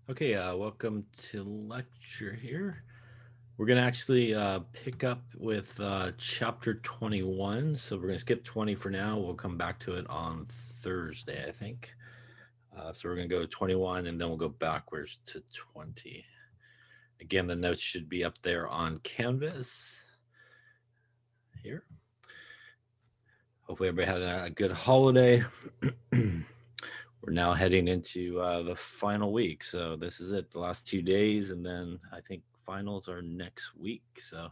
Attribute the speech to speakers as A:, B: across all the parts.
A: Okay, welcome to lecture here. We're going to actually pick up with chapter 21. So we're going to skip 20 for now. We'll come back to it on Thursday, I think. So we're going to go to 21 and then we'll go backwards to 20. Again, the notes should be up there on Canvas here. Hopefully, everybody had a good holiday. We're now heading into the final week. So this is it, the last 2 days. And then I think finals are next week. So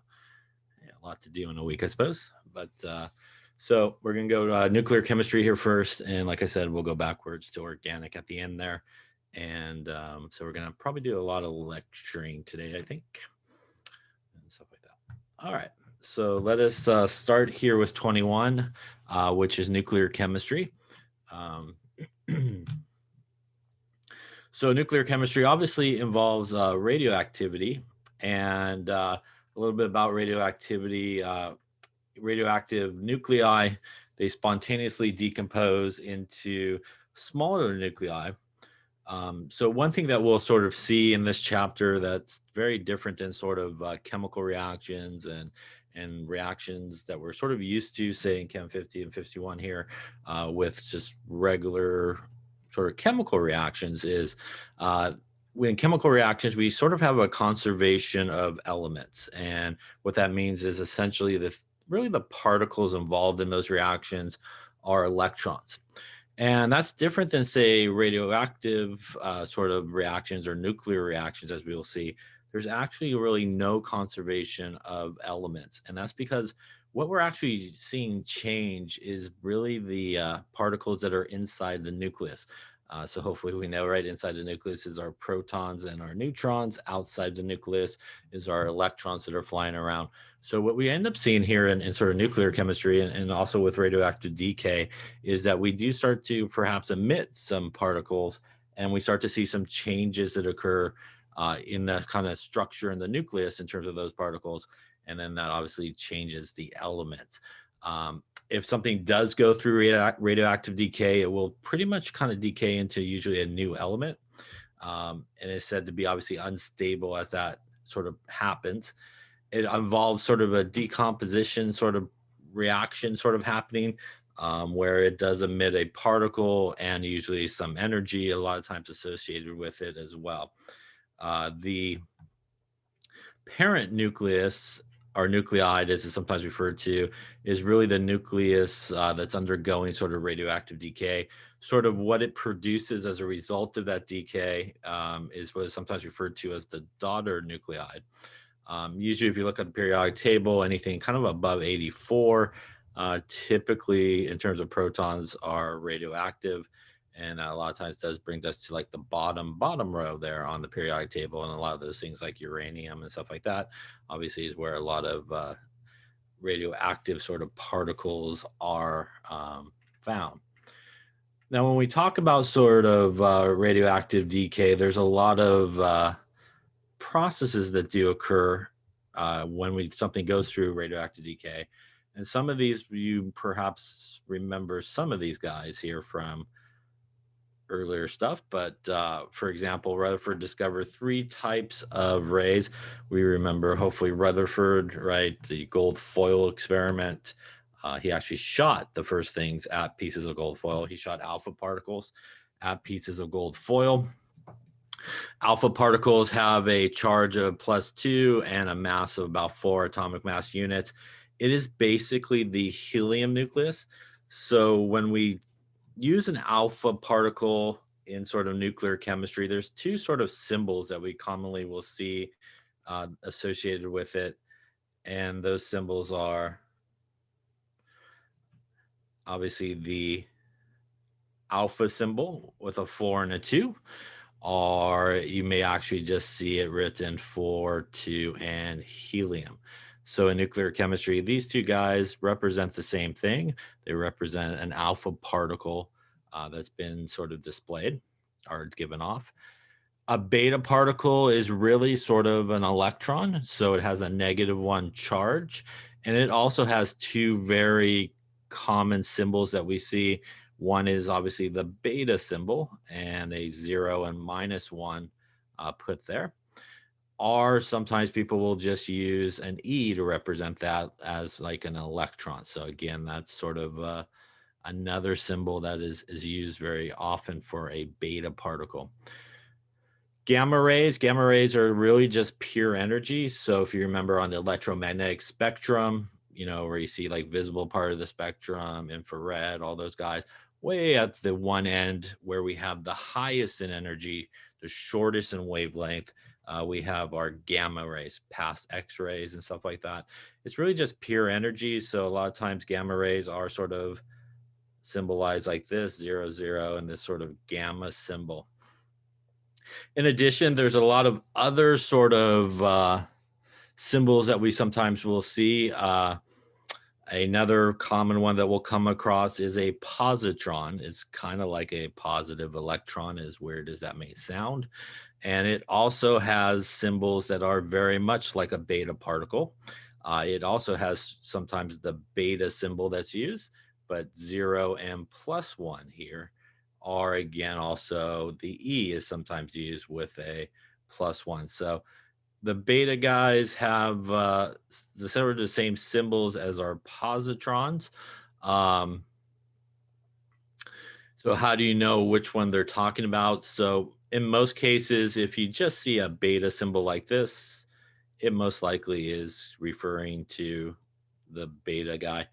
A: yeah, a lot to do in a week, I suppose. But we're going to go to nuclear chemistry here first. And like I said, we'll go backwards to organic at the end there. And so we're going to probably do a lot of lecturing today, I think, and stuff like that. All right. So let us start here with 21, which is nuclear chemistry. Um, So nuclear chemistry obviously involves radioactivity and a little bit about radioactivity. Radioactive nuclei, they spontaneously decompose into smaller nuclei. So one thing that we'll sort of see in this chapter that's very different than sort of chemical reactions and reactions that we're sort of used to, say in Chem 50 and 51 here, with just regular sort of chemical reactions is uh, when chemical reactions, we sort of have a conservation of elements. And what that means is essentially really the particles involved in those reactions are electrons. And that's different than, say, radioactive sort of reactions or nuclear reactions, as we will see. There's actually really no conservation of elements. And that's because what we're actually seeing change is really the particles that are inside the nucleus. So hopefully we know, right, inside the nucleus is our protons and our neutrons. Outside the nucleus is our electrons that are flying around. So what we end up seeing here in sort of nuclear chemistry and also with radioactive decay is that we do start to perhaps emit some particles and we start to see some changes that occur in the kind of structure in the nucleus in terms of those particles. And then that obviously changes the elements. If something does go through radioactive decay, it will pretty much kind of decay into usually a new element. And it's said to be obviously unstable as that sort of happens. It involves sort of a decomposition sort of reaction sort of happening where it does emit a particle and usually some energy, a lot of times associated with it as well. The parent nucleus, or nuclide as it's sometimes referred to, is really the nucleus that's undergoing sort of radioactive decay. Sort of what it produces as a result of that decay is what is sometimes referred to as the daughter nuclide. Usually, if you look at the periodic table, anything kind of above 84, typically in terms of protons, are radioactive. And that a lot of times does bring us to like the bottom row there on the periodic table. And a lot of those things like uranium and stuff like that, obviously, is where a lot of radioactive sort of particles are found. Now, when we talk about sort of radioactive decay, there's a lot of processes that do occur when something goes through radioactive decay. And some of these, you perhaps remember some of these guys here from earlier stuff. But for example, Rutherford discovered three types of rays. We remember, hopefully, Rutherford, right? The gold foil experiment. He actually shot the first things at pieces of gold foil. He shot alpha particles at pieces of gold foil. Alpha particles have a charge of +2 and a mass of about 4 atomic mass units. It is basically the helium nucleus. So when we use an alpha particle in sort of nuclear chemistry, there's two sort of symbols that we commonly will see associated with it. And those symbols are obviously the alpha symbol with a 4 and a 2, or you may actually just see it written for 2 and helium. So in nuclear chemistry, these two guys represent the same thing. They represent an alpha particle that's been sort of displayed or given off. A beta particle is really sort of an electron, so it has a -1 charge, and it also has two very common symbols that we see. One is obviously the beta symbol and a 0 and -1 put there. Or sometimes people will just use an E to represent that as like an electron. So again, that's sort of another symbol that is used very often for a beta particle. Gamma rays are really just pure energy. So if you remember on the electromagnetic spectrum, where you see like visible part of the spectrum, infrared, all those guys, way at the one end where we have the highest in energy, the shortest in wavelength, we have our gamma rays, past X-rays and stuff like that. It's really just pure energy. So a lot of times gamma rays are sort of symbolized like this, 0, 0, and this sort of gamma symbol. In addition, there's a lot of other sort of symbols that we sometimes will see. Another common one that we'll come across is a positron. It's kind of like a positive electron, as weird as that may sound. And it also has symbols that are very much like a beta particle. It also has sometimes the beta symbol that's used, but 0 and +1 here are again also the E is sometimes used with a +1. So the beta guys have the sort of the same symbols as our positrons. So how do you know which one they're talking about? So in most cases, if you just see a beta symbol like this, it most likely is referring to the beta guy.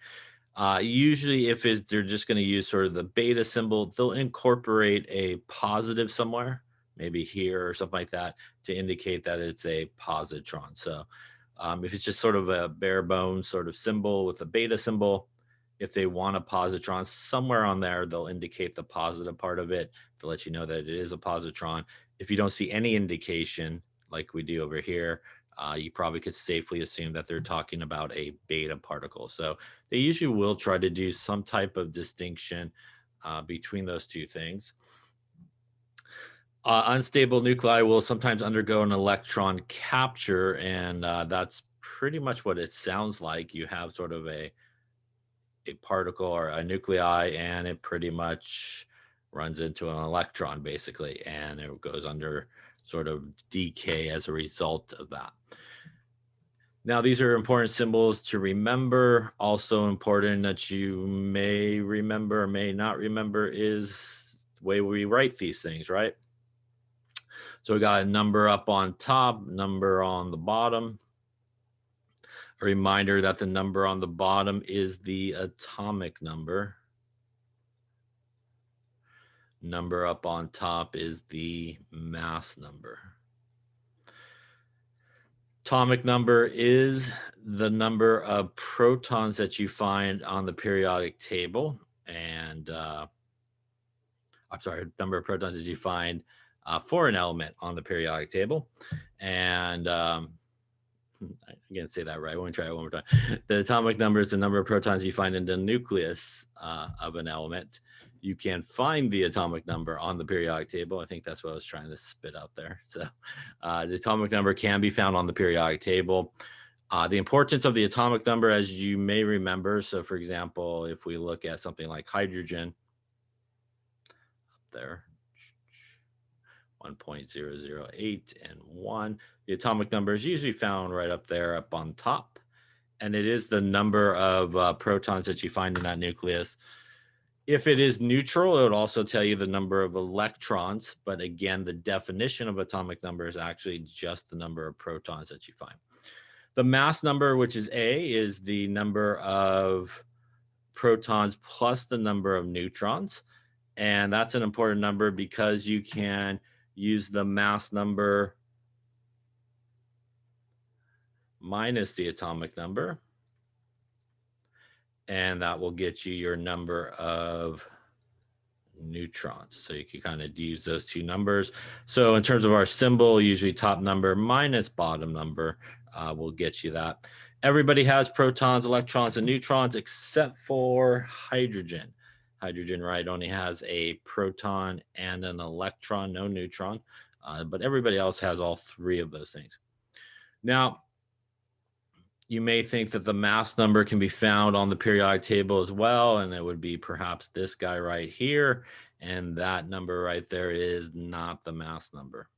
A: Usually if they're just going to use sort of the beta symbol, they'll incorporate a positive somewhere, maybe here or something like that, to indicate that it's a positron. So if it's just sort of a bare bones sort of symbol with a beta symbol, if they want a positron somewhere on there, they'll indicate the positive part of it to let you know that it is a positron. If you don't see any indication like we do over here, you probably could safely assume that they're talking about a beta particle. So they usually will try to do some type of distinction between those two things. Unstable nuclei will sometimes undergo an electron capture, and that's pretty much what it sounds like. You have sort of a particle or a nuclei, and it pretty much runs into an electron basically, and it goes under sort of decay as a result of that. Now, these are important symbols to remember. Also important that you may remember or may not remember is the way we write these things, right? So we got a number up on top, number on the bottom. A reminder that the number on the bottom is the atomic number. Number up on top is the mass number. Atomic number is the number of protons that you find on the periodic table, and I'm sorry, number of protons that you find for an element on the periodic table. And I can't say that right. I want to try it one more time. The atomic number is the number of protons you find in the nucleus of an element. You can find the atomic number on the periodic table. I think that's what I was trying to spit out there. So the atomic number can be found on the periodic table. The importance of the atomic number, as you may remember, so for example, if we look at something like hydrogen, up there, 1.008 and 1, the atomic number is usually found right up there, up on top, and it is the number of protons that you find in that nucleus. If it is neutral, it would also tell you the number of electrons, but again, the definition of atomic number is actually just the number of protons that you find. The mass number, which is A, is the number of protons plus the number of neutrons, and that's an important number because you can use the mass number minus the atomic number, and that will get you your number of neutrons. So you can kind of use those two numbers. So in terms of our symbol, usually top number minus bottom number will get you that. Everybody has protons, electrons, and neutrons except for hydrogen. Hydrogen, right, only has a proton and an electron, no neutron, but everybody else has all three of those things. Now, you may think that the mass number can be found on the periodic table as well, and it would be perhaps this guy right here, and that number right there is not the mass number.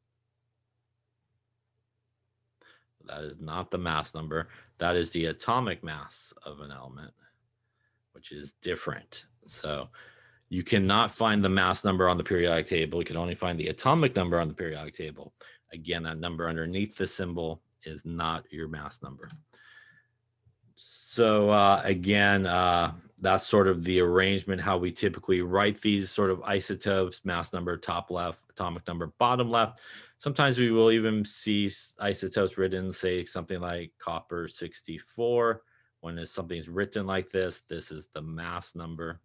A: That is not the mass number. That is the atomic mass of an element, which is different. So you cannot find the mass number on the periodic table. You can only find the atomic number on the periodic table. Again, that number underneath the symbol is not your mass number. So again, that's sort of the arrangement, how we typically write these sort of isotopes: mass number top left, atomic number bottom left. Sometimes we will even see isotopes written, say something like copper 64. When something's written like this is the mass number.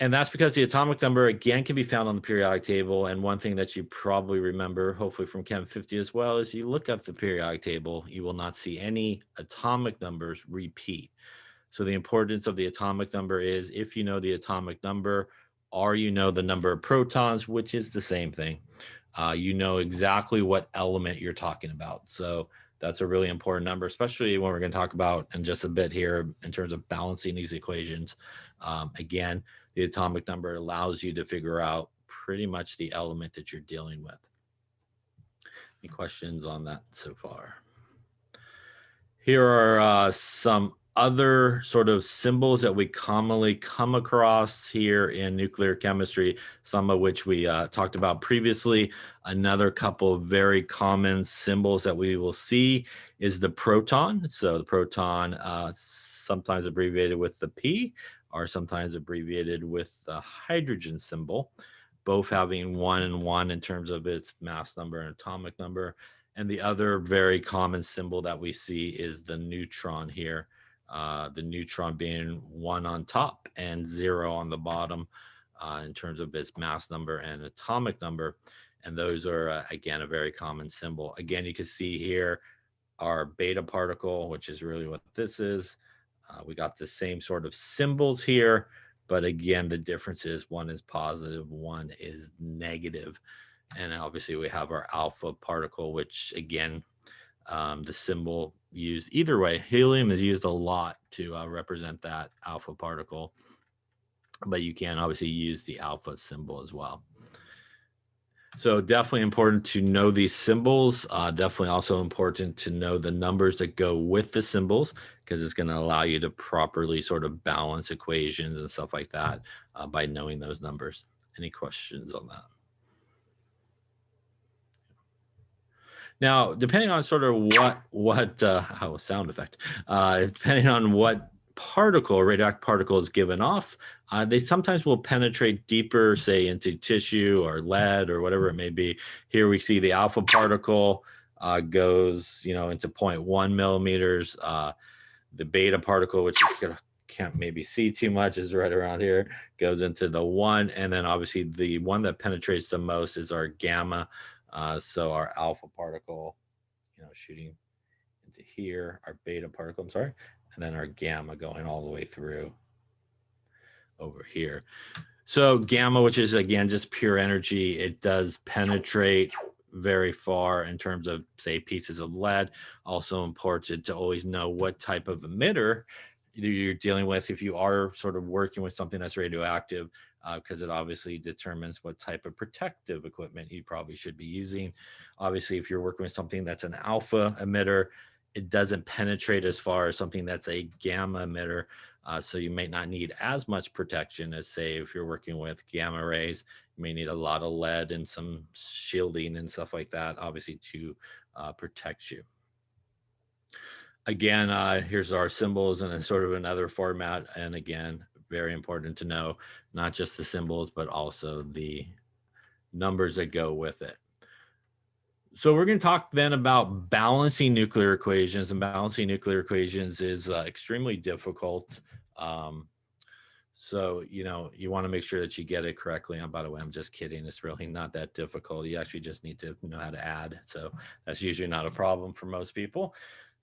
A: And that's because the atomic number, again, can be found on the periodic table. And one thing that you probably remember, hopefully from Chem 50 as well, is you look at the periodic table, you will not see any atomic numbers repeat. So the importance of the atomic number is, if you know the atomic number, or you know the number of protons, which is the same thing, you know exactly what element you're talking about. So that's a really important number, especially when we're going to talk about in just a bit here in terms of balancing these equations. Again, the atomic number allows you to figure out pretty much the element that you're dealing with. Any questions on that so far? Here are some other sort of symbols that we commonly come across here in nuclear chemistry, some of which we talked about previously. Another couple of very common symbols that we will see is the proton. So the proton, sometimes abbreviated with the P, or sometimes abbreviated with the hydrogen symbol, both having 1 and 1 in terms of its mass number and atomic number. And the other very common symbol that we see is the neutron here, the neutron being 1 on top and 0 on the bottom in terms of its mass number and atomic number. And those are, again, a very common symbol. Again, you can see here our beta particle, which is really what this is. We got the same sort of symbols here, but again, the difference is one is positive, one is negative. And obviously we have our alpha particle, which again, the symbol used either way. Helium is used a lot to represent that alpha particle, but you can obviously use the alpha symbol as well. So definitely important to know these symbols. Definitely also important to know the numbers that go with the symbols, because it's going to allow you to properly sort of balance equations and stuff like that by knowing those numbers. Any questions on that? Now, depending on sort of what sound effect, depending on what particle, radioactive particle is given off, they sometimes will penetrate deeper, say into tissue or lead or whatever it may be. Here we see the alpha particle goes, into 0.1 millimeters. The beta particle, which you can't maybe see too much, is right around here, goes into the 1. And then obviously the one that penetrates the most is our gamma. So our alpha particle, shooting into here, our beta particle, and then our gamma going all the way through over here. So gamma, which is again just pure energy, it does penetrate very far in terms of, say, pieces of lead. Also important to always know what type of emitter you're dealing with if you are sort of working with something that's radioactive, because it obviously determines what type of protective equipment you probably should be using. Obviously, if you're working with something that's an alpha emitter, it doesn't penetrate as far as something that's a gamma emitter. So you may not need as much protection as, say, if you're working with gamma rays. You may need a lot of lead and some shielding and stuff like that, obviously, to protect you. Again, here's our symbols in a sort of another format. And again, very important to know not just the symbols, but also the numbers that go with it. So we're going to talk then about balancing nuclear equations, and balancing nuclear equations is extremely difficult. So, you want to make sure that you get it correctly. And by the way, I'm just kidding. It's really not that difficult. You actually just need to know how to add. So that's usually not a problem for most people.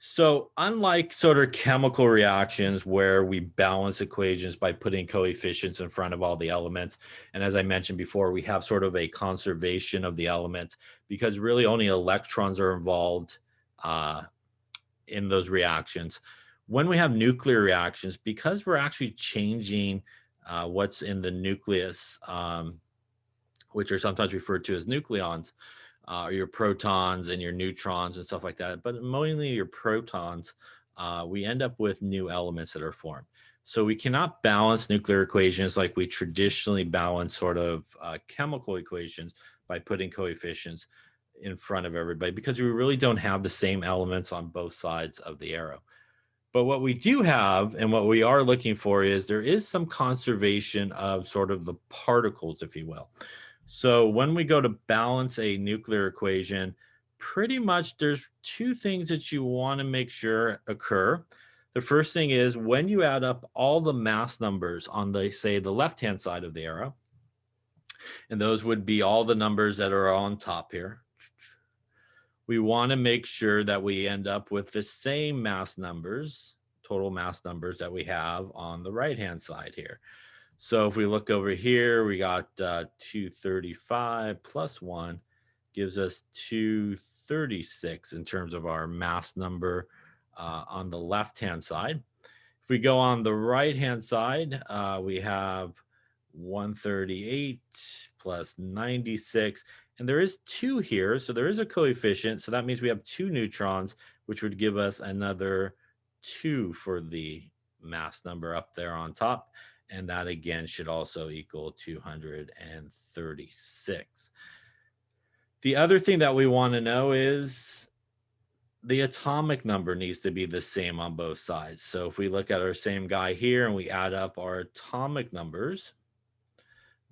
A: So unlike sort of chemical reactions where we balance equations by putting coefficients in front of all the elements, and as I mentioned before, we have sort of a conservation of the elements because really only electrons are involved in those reactions. When we have nuclear reactions, because we're actually changing what's in the nucleus, which are sometimes referred to as nucleons, your protons and your neutrons and stuff like that, but mainly your protons, we end up with new elements that are formed. So we cannot balance nuclear equations like we traditionally balance sort of chemical equations by putting coefficients in front of everybody, because we really don't have the same elements on both sides of the arrow. But what we do have and what we are looking for is there is some conservation of sort of the particles, if you will. So when we go to balance a nuclear equation, pretty much there's two things that you want to make sure occur. The first thing is when you add up all the mass numbers on the, say, the left-hand side of the arrow, and those would be all the numbers that are on top here, we want to make sure that we end up with the same mass numbers, total mass numbers that we have on the right-hand side here. So if we look over here, we got 235 plus 1 gives us 236 in terms of our mass number on the left-hand side. If we go on the right-hand side, we have 138 plus 96. And there is 2 here, so there is a coefficient. So that means we have 2 neutrons, which would give us another 2 for the mass number up there on top. And that again should also equal 236. The other thing that we want to know is the atomic number needs to be the same on both sides. So if we look at our same guy here and we add up our atomic numbers,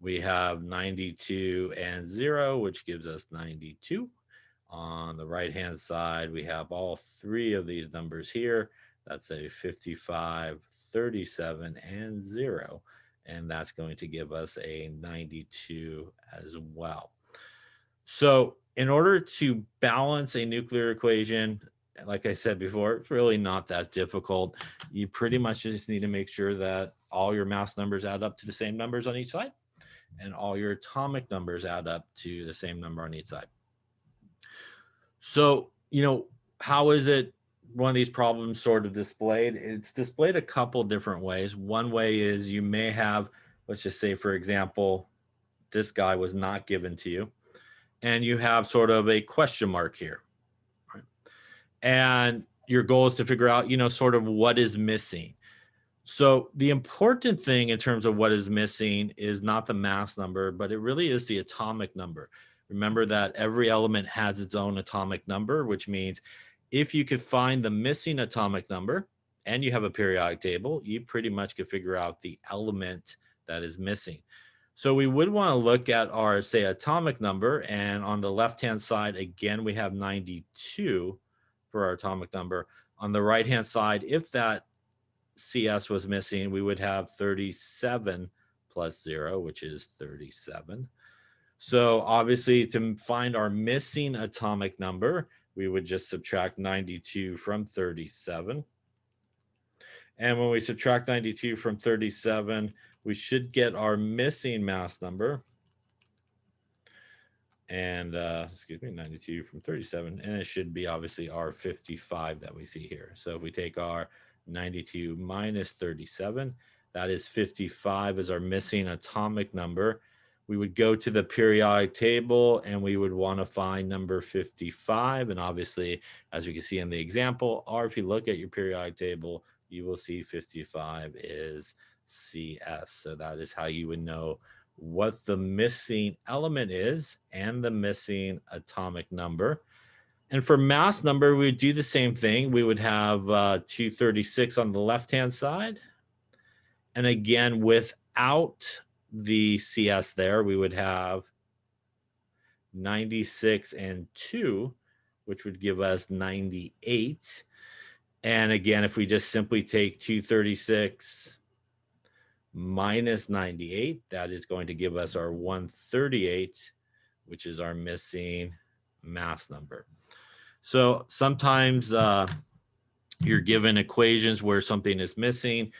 A: we have 92 and 0, which gives us 92. On the right-hand side, we have all 3 of these numbers here. That's a 55, 37, and 0. And that's going to give us a 92 as well. So in order to balance a nuclear equation, like I said before, it's really not that difficult. You pretty much just need to make sure that all your mass numbers add up to the same numbers on each side, and all your atomic numbers add up to the same number on each side. So, how is it one of these problems sort of displayed? It's displayed a couple different ways. One way is you may have, let's just say, for example, this guy was not given to you, and you have sort of a question mark here. Right? And your goal is to figure out, sort of what is missing. So the important thing in terms of what is missing is not the mass number, but it really is the atomic number. Remember that every element has its own atomic number, which means if you could find the missing atomic number and you have a periodic table, you pretty much could figure out the element that is missing. So we would want to look at our, say, atomic number. And on the left-hand side, again, we have 92 for our atomic number. On the right-hand side, if that CS was missing, we would have 37 plus 0, which is 37. So obviously, to find our missing atomic number, we would just subtract 92 from 37. And when we subtract 92 from 37, we should get our missing mass number. And, 92 from 37. And it should be obviously our 55 that we see here. So if we take our 92 minus 37, that is 55 as our missing atomic number. We would go to the periodic table and we would want to find number 55. And obviously, as we can see in the example, or if you look at your periodic table, you will see 55 is CS. So that is how you would know what the missing element is and the missing atomic number. And for mass number, we would do the same thing. We would have 236 on the left-hand side. And again, without the CS there, we would have 96 and 2, which would give us 98. And again, if we just simply take 236 minus 98, that is going to give us our 138, which is our missing mass number. So sometimes you're given equations where something is missing.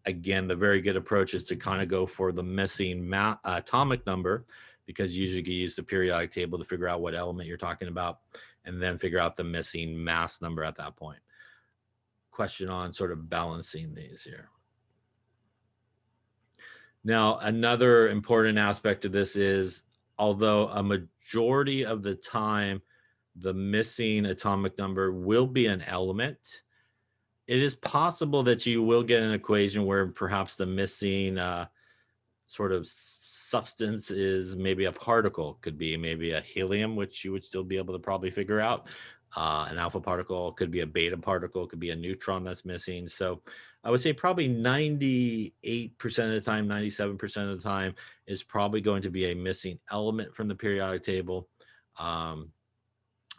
A: Again, the very good approach is to kind of go for the missing atomic number, because usually you use the periodic table to figure out what element you're talking about, and then figure out the missing mass number at that point. Question on sort of balancing these here. Now, another important aspect of this is although a majority of the time, the missing atomic number will be an element. It is possible that you will get an equation where perhaps the missing sort of substance is maybe a particle, could be maybe a helium, which you would still be able to probably figure out. An alpha particle could be a beta particle, could be a neutron that's missing. So I would say probably 98% of the time, 97% of the time is probably going to be a missing element from the periodic table.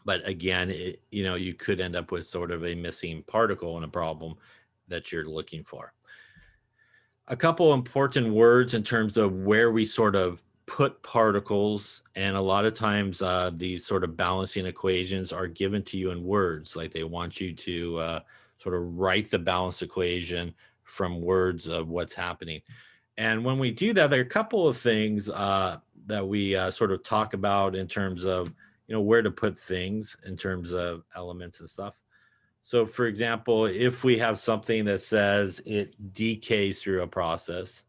A: But again, you could end up with sort of a missing particle in a problem that you're looking for. A couple important words in terms of where we sort of put particles, and a lot of times these sort of balancing equations are given to you in words, like they want you to sort of write the balanced equation from words of what's happening. And when we do that, there are a couple of things that we sort of talk about in terms of where to put things in terms of elements and stuff. So for example, if we have something that says it decays through a process,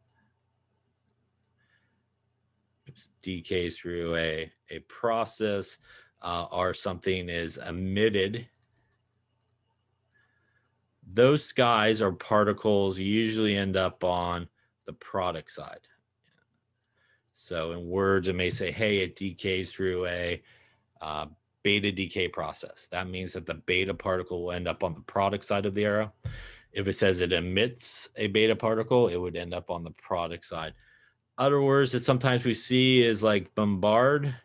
A: decays through a process, or something is emitted, those guys are particles usually end up on the product side. So in words, it may say, hey, it decays through a beta decay process. That means that the beta particle will end up on the product side of the arrow. If it says it emits a beta particle, it would end up on the product side. Other words that sometimes we see is like bombard.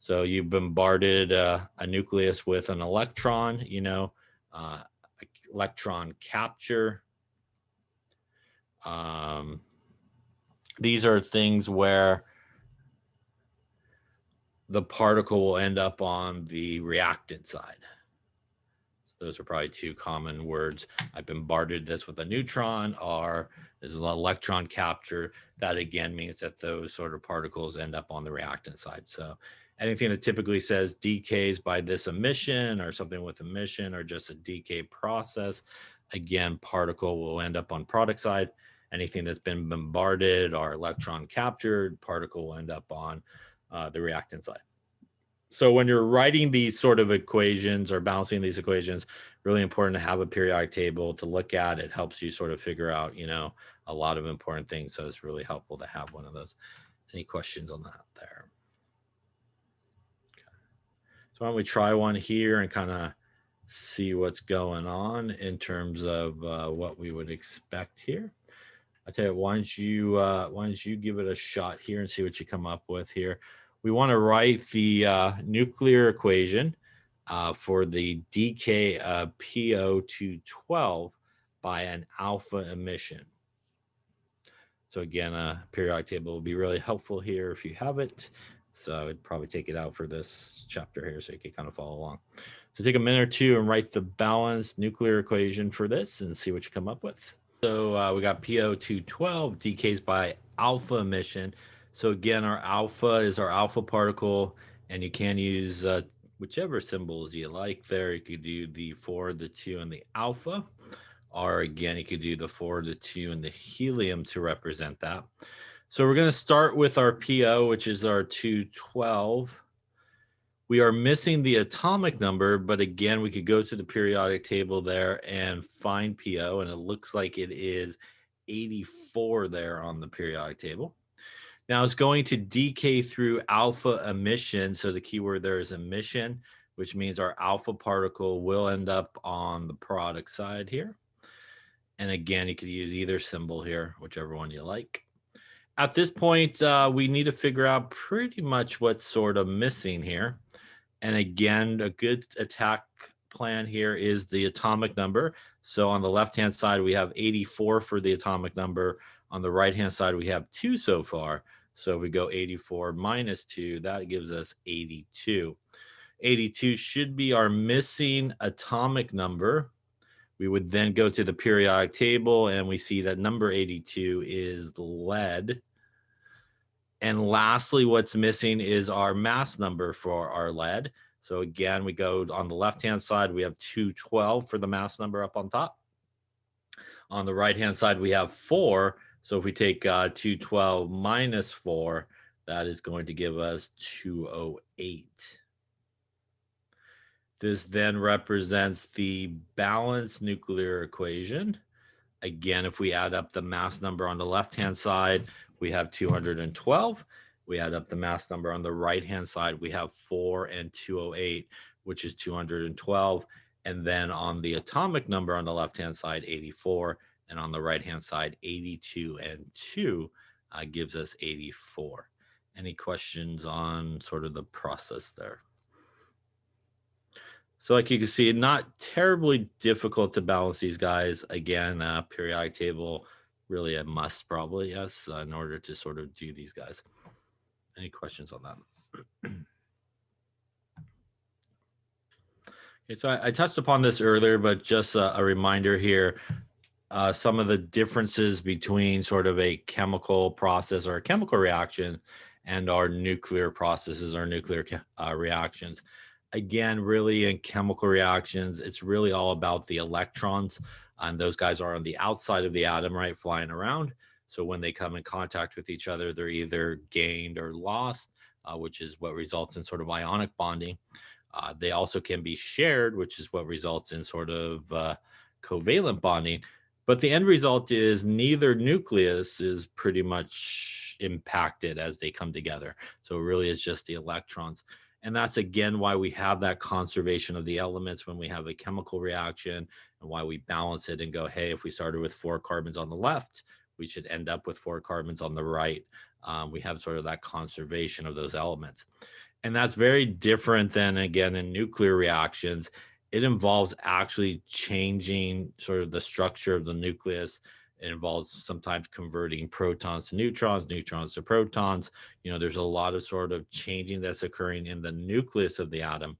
A: So you bombarded a nucleus with an electron, electron capture. These are things where the particle will end up on the reactant side. So those are probably two common words. I bombarded this with a neutron, or there's an electron capture. That again means that those sort of particles end up on the reactant side. So anything that typically says decays by this emission or something with emission or just a decay process, again, particle will end up on product side. Anything that's been bombarded or electron captured, particle will end up on the reactant side. So when you're writing these sort of equations or balancing these equations, really important to have a periodic table to look at. It helps you sort of figure out, a lot of important things. So it's really helpful to have one of those. Any questions on that there? Okay. So why don't we try one here and kind of see what's going on in terms of what we would expect here. I tell you, why don't you give it a shot here and see what you come up with here. We want to write the nuclear equation for the decay of PO212 by an alpha emission. So again, a periodic table will be really helpful here if you have it. So I'd probably take it out for this chapter here so you can kind of follow along. So take a minute or two and write the balanced nuclear equation for this and see what you come up with. So we got PO212 decays by alpha emission. So again, our alpha is our alpha particle, and you can use whichever symbols you like there. You could do the 4, the 2, and the alpha. Or again, you could do the 4, the 2, and the helium to represent that. So we're going to start with our PO, which is our 212. We are missing the atomic number, but again, we could go to the periodic table there and find PO, and it looks like it is 84 there on the periodic table. Now it's going to decay through alpha emission. So the key word there is emission, which means our alpha particle will end up on the product side here. And again, you could use either symbol here, whichever one you like. At this point, we need to figure out pretty much what's sort of missing here. And again, a good attack plan here is the atomic number. So on the left-hand side, we have 84 for the atomic number. On the right-hand side, we have 2 so far. So we go 84 minus 2, that gives us 82. 82 should be our missing atomic number. We would then go to the periodic table and we see that number 82 is lead. And lastly, what's missing is our mass number for our lead. So again, we go on the left-hand side, we have 212 for the mass number up on top. On the right-hand side, we have 4. So if we take 212 minus 4, That is going to give us 208. This then represents the balanced nuclear equation. Again, if we add up the mass number on the left-hand side, we have 212. We add up the mass number on the right-hand side, we have 4 and 208, which is 212. And then on the atomic number on the left-hand side, 84. And on the right-hand side, 82 and 2 gives us 84. Any questions on sort of the process there? So like you can see, not terribly difficult to balance these guys. Again, periodic table, really a must probably, yes, in order to sort of do these guys. Any questions on that? Okay, so I touched upon this earlier, but just a reminder here, some of the differences between sort of a chemical process or a chemical reaction and our nuclear processes or nuclear reactions. Again, really in chemical reactions, it's really all about the electrons, and those guys are on the outside of the atom, right, flying around. So when they come in contact with each other, they're either gained or lost, which is what results in sort of ionic bonding. They also can be shared, which is what results in sort of covalent bonding. But the end result is neither nucleus is pretty much impacted as they come together. So it really is just the electrons. And that's again why we have that conservation of the elements when we have a chemical reaction, and why we balance it and go, hey, if we started with 4 carbons on the left, we should end up with 4 carbons on the right. We have sort of that conservation of those elements. And that's very different than, again, in nuclear reactions. It involves actually changing sort of the structure of the nucleus. It involves sometimes converting protons to neutrons, neutrons to protons. There's a lot of sort of changing that's occurring in the nucleus of the atom.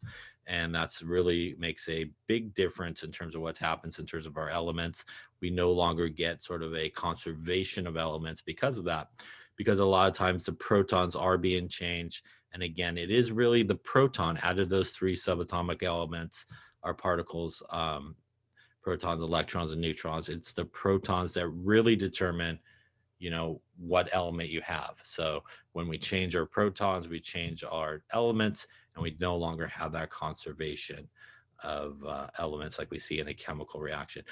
A: And that's really makes a big difference in terms of what happens in terms of our elements. We no longer get sort of a conservation of elements because of that, because a lot of times the protons are being changed. And again, it is really the proton out of those 3 subatomic elements are particles, protons, electrons, and neutrons. It's the protons that really determine, what element you have. So when we change our protons, we change our elements, and we no longer have that conservation of elements like we see in a chemical reaction.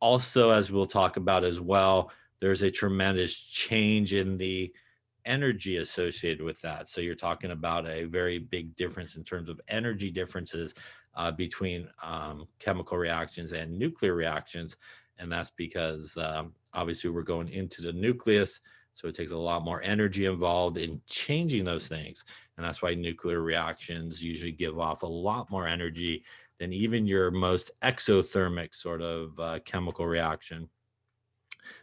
A: Also, as we'll talk about as well, there's a tremendous change in the energy associated with that. So you're talking about a very big difference in terms of energy differences between chemical reactions and nuclear reactions. And that's because obviously we're going into the nucleus. So it takes a lot more energy involved in changing those things. And that's why nuclear reactions usually give off a lot more energy than even your most exothermic sort of chemical reaction,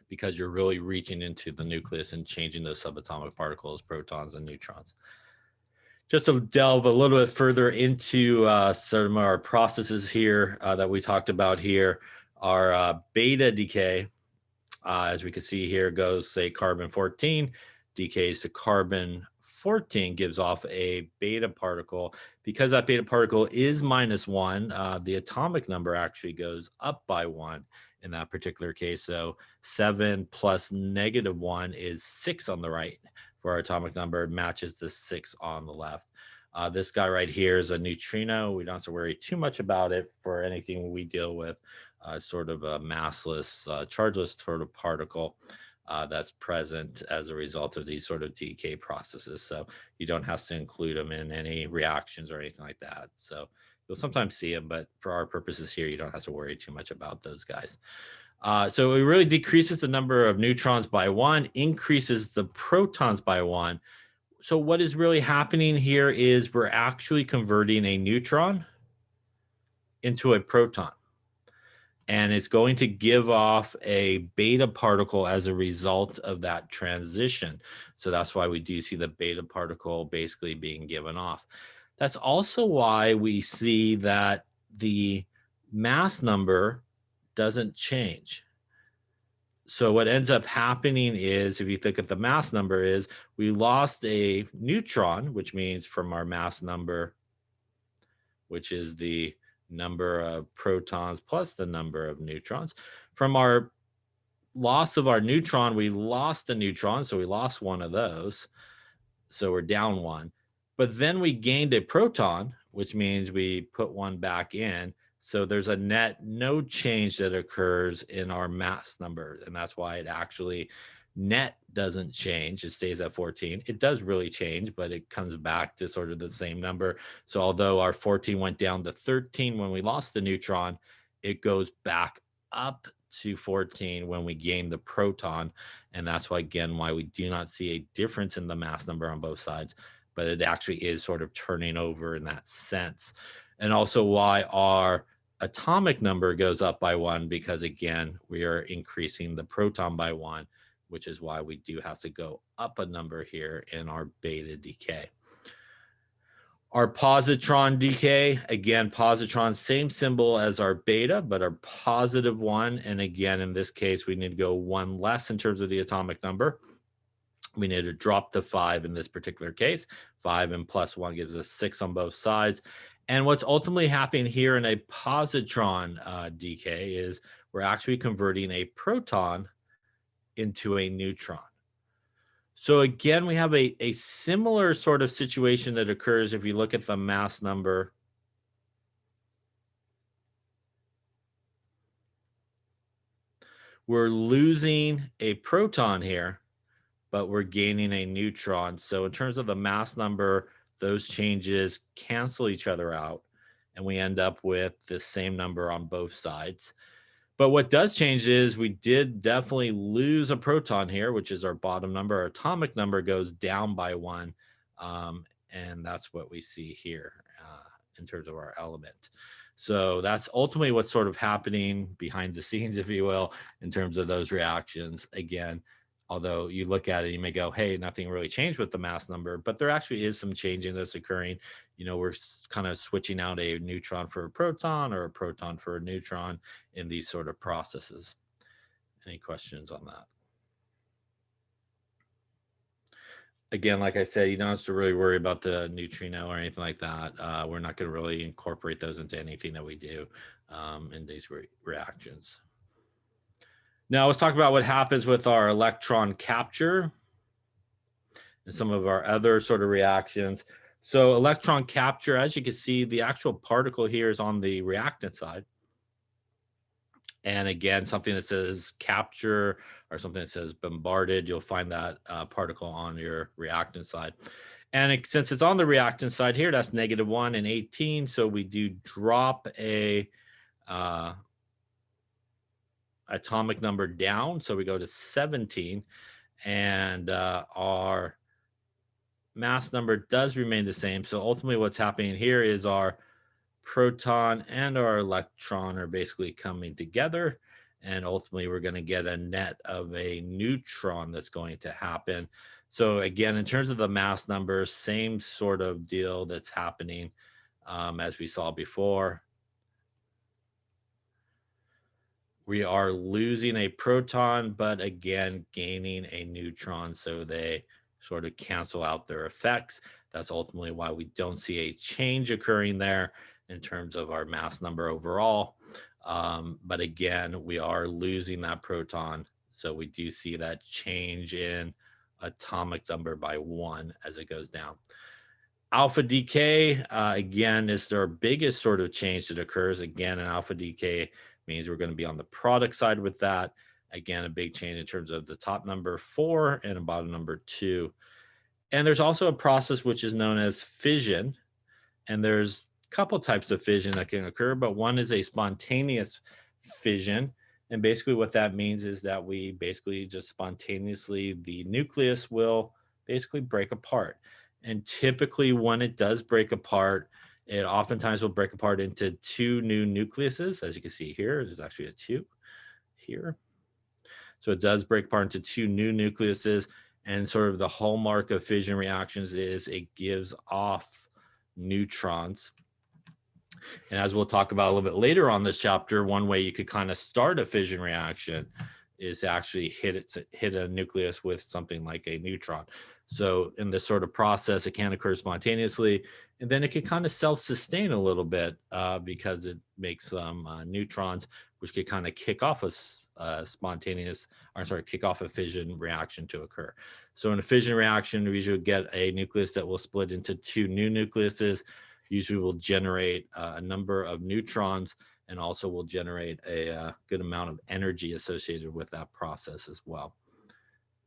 A: because you're really reaching into the nucleus and changing those subatomic particles, protons and neutrons. Just to delve a little bit further into some of our processes here that we talked about here, our beta decay, as we can see here, goes, say, carbon 14, decays to carbon 14, gives off a beta particle. Because that beta particle is -1, the atomic number actually goes up by 1 in that particular case. So 7 plus -1 is 6 on the right for our atomic number, matches the 6 on the left. This guy right here is a neutrino. We don't have to worry too much about it for anything we deal with. Sort of a massless, chargeless sort of particle that's present as a result of these sort of decay processes. So you don't have to include them in any reactions or anything like that. So you'll sometimes see them, but for our purposes here, you don't have to worry too much about those guys. So it really decreases the number of neutrons by 1, increases the protons by 1. So what is really happening here is we're actually converting a neutron into a proton. And it's going to give off a beta particle as a result of that transition. So that's why we do see the beta particle basically being given off. That's also why we see that the mass number doesn't change. So what ends up happening is, if you think of the mass number, is we lost a neutron, which means from our mass number, which is the number of protons plus the number of neutrons. From our loss of our neutron, we lost a neutron, so we lost one of those. So we're down one. But then we gained a proton, which means we put one back in. So there's a net no change that occurs in our mass number. And that's why it actually net doesn't change. It stays at 14. It does really change, but it comes back to sort of the same number. So although our 14 went down to 13 when we lost the neutron, it goes back up to 14 when we gain the proton. And that's why, again, why we do not see a difference in the mass number on both sides, but it actually is sort of turning over in that sense. And also why our atomic number goes up by one, because again, we are increasing the proton by one, which is why we do have to go up a number here in our beta decay. Our positron decay, again, positron, same symbol as our beta, but our positive one. And again, in this case, we need to go one less in terms of the atomic number. We need to drop the 5 in this particular case. 5 and plus 1 gives us 6 on both sides. And what's ultimately happening here in a positron decay is we're actually converting a proton into a neutron. So again, we have a similar sort of situation that occurs if you look at the mass number. We're losing a proton here, but we're gaining a neutron. So in terms of the mass number, those changes cancel each other out, and we end up with the same number on both sides. But what does change is we did definitely lose a proton here, which is our bottom number. Our atomic number goes down by one, and that's what we see here in terms of our element. So that's ultimately what's sort of happening behind the scenes, if you will, in terms of those reactions. Again, although you look at it, you may go, hey, nothing really changed with the mass number, but there actually is some changing that's occurring. You know, we're kind of switching out a neutron for a proton or a proton for a neutron in these sort of processes. Any questions on that? Again, like I said, you don't have to really worry about the neutrino or anything like that. We're not going to really incorporate those into anything that we do in these reactions. Now let's talk about what happens with our electron capture and some of our other sort of reactions. So electron capture, as you can see, the actual particle here is on the reactant side. And again, something that says capture or something that says bombarded, you'll find that particle on your reactant side. And since it's on the reactant side here, that's -1 and 18. So we do drop a atomic number down. So we go to 17, and our mass number does remain the same. So ultimately what's happening here is our proton and our electron are basically coming together, and ultimately we're going to get a net of a neutron that's going to happen. So again, in terms of the mass number, same sort of deal that's happening as we saw before. We are losing a proton, but again, gaining a neutron, so they sort of cancel out their effects. That's ultimately why we don't see a change occurring there in terms of our mass number overall. But again, we are losing that proton, so we do see that change in atomic number by one as it goes down. Alpha decay, again, is our biggest sort of change that occurs. Again, an alpha decay means we're going to be on the product side with that. Again, a big change in terms of the top number 4 and a bottom number 2. And there's also a process which is known as fission. And there's a couple types of fission that can occur, but one is a spontaneous fission. And basically what that means is that we basically just spontaneously, the nucleus will basically break apart. And typically when it does break apart, it oftentimes will break apart into 2 new nucleuses. As you can see here, there's actually a 2 here. So it does break apart into 2 new nucleuses. And sort of the hallmark of fission reactions is it gives off neutrons. And as we'll talk about a little bit later on this chapter, one way you could kind of start a fission reaction is to actually hit a nucleus with something like a neutron. So in this sort of process, it can occur spontaneously, and then it can kind of self-sustain a little bit because it makes some neutrons, which could kind of kick off a kick off a fission reaction to occur. So in a fission reaction, we usually get a nucleus that will split into two new nucleuses. Usually will generate a number of neutrons and also will generate a good amount of energy associated with that process as well.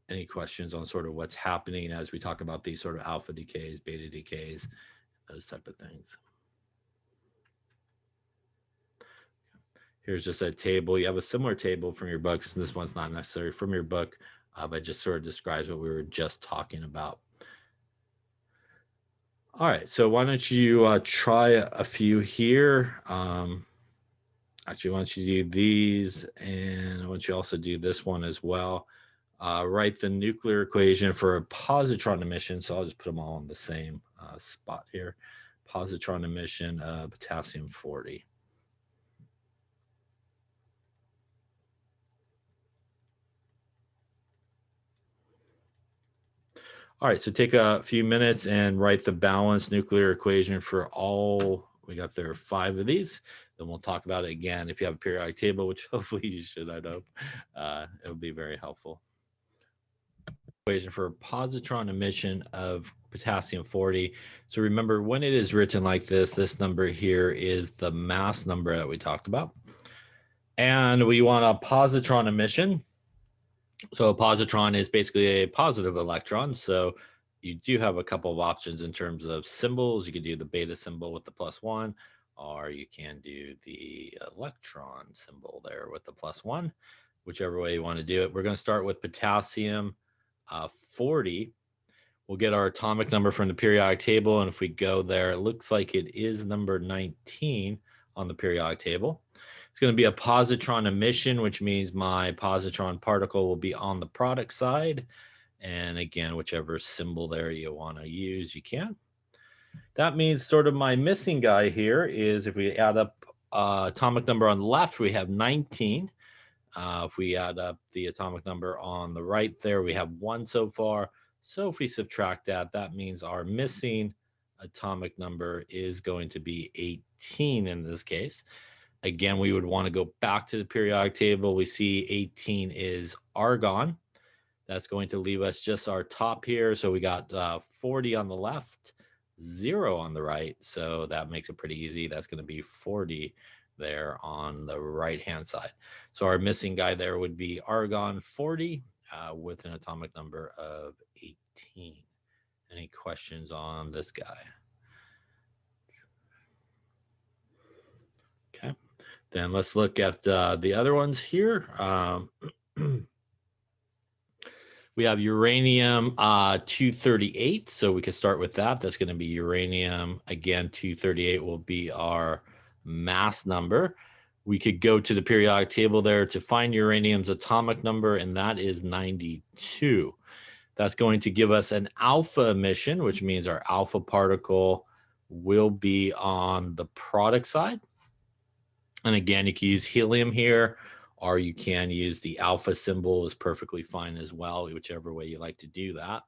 A: Any questions on sort of what's happening as we talk about these sort of alpha decays, beta decays, those type of things? Here's just a table. You have a similar table from your books. This one's not necessarily from your book, but just sort of describes what we were just talking about. All right, so why don't you try a few here? Actually, why don't you do these, and I want you also do this one as well. Write the nuclear equation for a positron emission. So I'll just put them all in the same spot here. Positron emission of potassium 40. All right, so take a few minutes and write the balanced nuclear equation for all, we got there 5 of these. Then we'll talk about it again. If you have a periodic table, which hopefully you should, I hope, it'll be very helpful. Equation for positron emission of potassium 40. So remember, when it is written like this number here is the mass number that we talked about. And we want a positron emission. So a positron is basically a positive electron. So you do have a couple of options in terms of symbols. You could do the beta symbol with the +1, or you can do the electron symbol there with the +1, whichever way you want to do it. We're going to start with potassium 40. We'll get our atomic number from the periodic table. And if we go there, it looks like it is number 19 on the periodic table. It's going to be a positron emission, which means my positron particle will be on the product side. And again, whichever symbol there you want to use, you can. That means sort of my missing guy here is if we add up atomic number on the left, we have 19. If we add up the atomic number on the right there, we have 1 so far. So if we subtract that, that means our missing atomic number is going to be 18 in this case. Again, we would want to go back to the periodic table. We see 18 is argon. That's going to leave us just our top here. So we got 40 on the left, 0 on the right. So that makes it pretty easy. That's going to be 40 there on the right-hand side. So our missing guy there would be argon 40 with an atomic number of 18. Any questions on this guy? Okay. Then let's look at the other ones here. We have uranium 238, so we can start with that. That's going to be uranium. Again, 238 will be our mass number. We could go to the periodic table there to find uranium's atomic number, and that is 92. That's going to give us an alpha emission, which means our alpha particle will be on the product side. And again, you can use helium here, or you can use the alpha symbol is perfectly fine as well, whichever way you like to do that.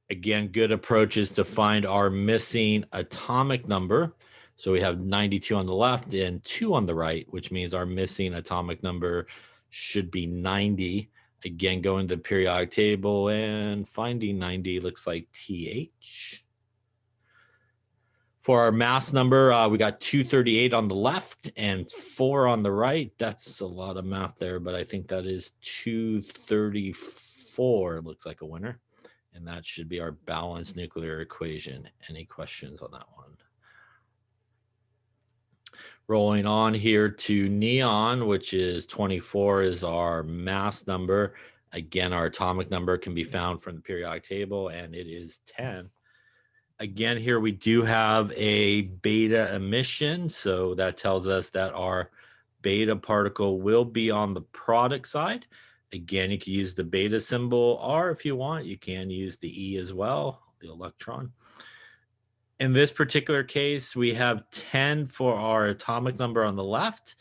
A: Again, good approaches to find our missing atomic number. So we have 92 on the left and 2 on the right, which means our missing atomic number should be 90. Again, going to the periodic table and finding 90 looks like TH. For our mass number, we got 238 on the left and 4 on the right. That's a lot of math there, but I think that is 234. Looks like a winner. And that should be our balanced nuclear equation. Any questions on that one? Rolling on here to neon, which is 24, is our mass number. Again, our atomic number can be found from the periodic table, and it is 10. Again, here we do have a beta emission. So that tells us that our beta particle will be on the product side. Again, you can use the beta symbol, or if you want, you can use the E as well, the electron. In this particular case, we have 10 for our atomic number on the left.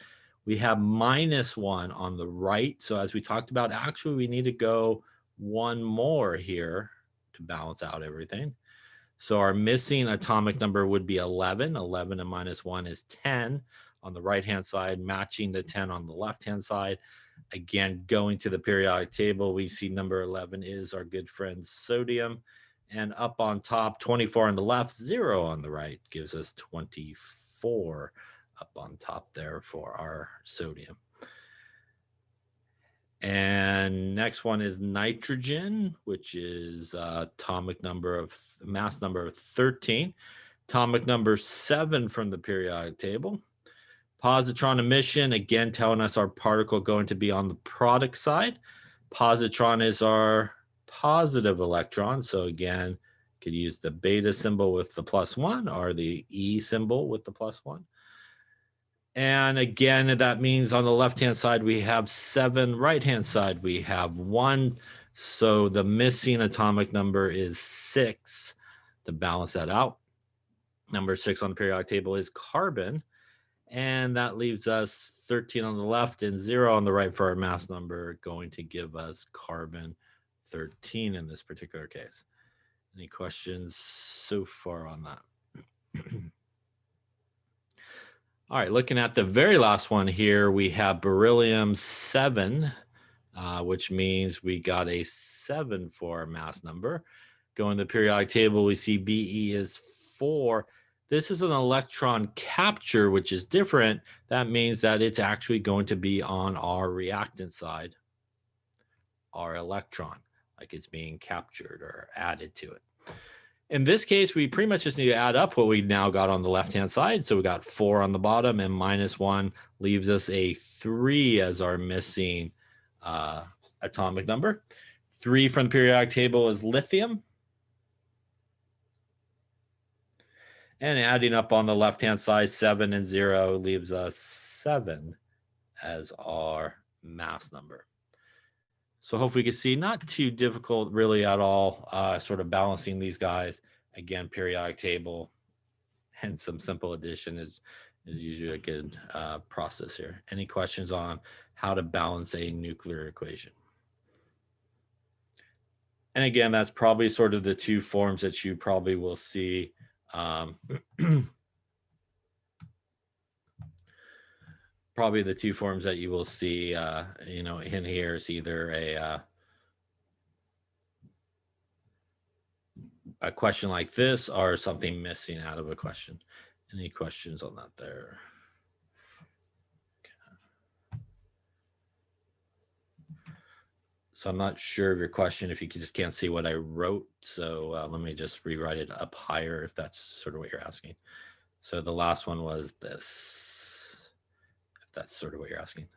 A: We have -1 on the right. So as we talked about, actually, we need to go 1 more here to balance out everything. So our missing atomic number would be 11. 11 and -1 is 10 on the right-hand side, matching the 10 on the left-hand side. Again, going to the periodic table, we see number 11 is our good friend sodium. And up on top, 24 on the left, 0 on the right gives us 24 up on top there for our sodium. And next one is nitrogen, which is atomic number of mass number of 13, atomic number 7 from the periodic table. Positron emission, again, telling us our particle going to be on the product side. Positron is our positive electron. So again, could use the beta symbol with the +1 or the E symbol with the +1. And again, that means on the left-hand side, we have 7, right-hand side, we have 1. So the missing atomic number is 6 to balance that out. Number 6 on the periodic table is carbon. And that leaves us 13 on the left and 0 on the right for our mass number, going to give us carbon 13 in this particular case. Any questions so far on that? All right, looking at the very last one here, we have beryllium 7, which means we got a 7 for our mass number. Going to the periodic table, we see Be is 4. This is an electron capture, which is different. That means that it's actually going to be on our reactant side, our electron, like it's being captured or added to it. In this case, we pretty much just need to add up what we now got on the left-hand side. So we got 4 on the bottom, and -1 leaves us a 3 as our missing atomic number. 3 from the periodic table is lithium. And adding up on the left-hand side, 7 and 0 leaves us 7 as our mass number. So hopefully you can see not too difficult really at all, sort of balancing these guys. Again, periodic table and some simple addition is usually a good process here. Any questions on how to balance a nuclear equation? And again, that's probably sort of the two forms that you probably will see. Probably the two forms that you will see, in here is either a question like this or something missing out of a question. Any questions on that there? Okay. So I'm not sure of your question if you just can't see what I wrote. So let me just rewrite it up higher if that's sort of what you're asking. So the last one was this, if that's sort of what you're asking.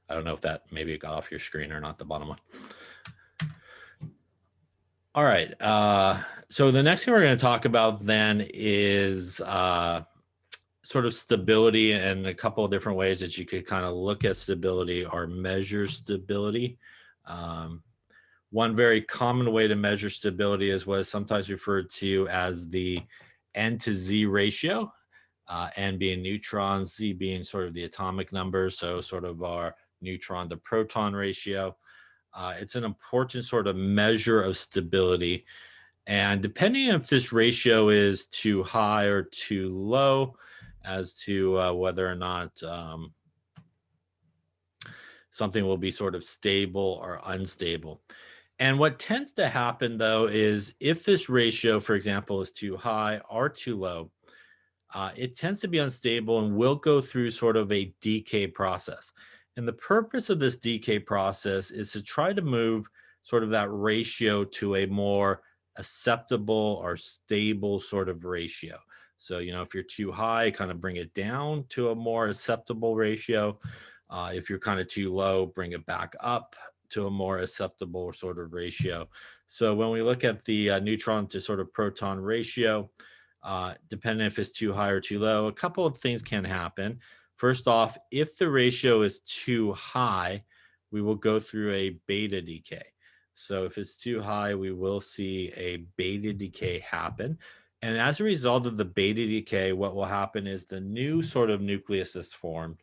A: I don't know if that maybe got off your screen or not, the bottom one. All right. So the next thing we're going to talk about then is sort of stability, and a couple of different ways that you could kind of look at stability or measure stability. One very common way to measure stability is what is sometimes referred to as the N to Z ratio, N being neutrons, Z being sort of the atomic number, so sort of our neutron to proton ratio. It's an important sort of measure of stability. And depending if this ratio is too high or too low as to whether or not something will be sort of stable or unstable. And what tends to happen, though, is if this ratio, for example, is too high or too low, it tends to be unstable and will go through sort of a decay process. And the purpose of this decay process is to try to move sort of that ratio to a more acceptable or stable sort of ratio. So, if you're too high, kind of bring it down to a more acceptable ratio. If you're kind of too low, bring it back up to a more acceptable sort of ratio. So when we look at the neutron to sort of proton ratio, depending if it's too high or too low, a couple of things can happen. First off, if the ratio is too high, we will go through a beta decay. So if it's too high, we will see a beta decay happen. And as a result of the beta decay, what will happen is the new sort of nucleus that's formed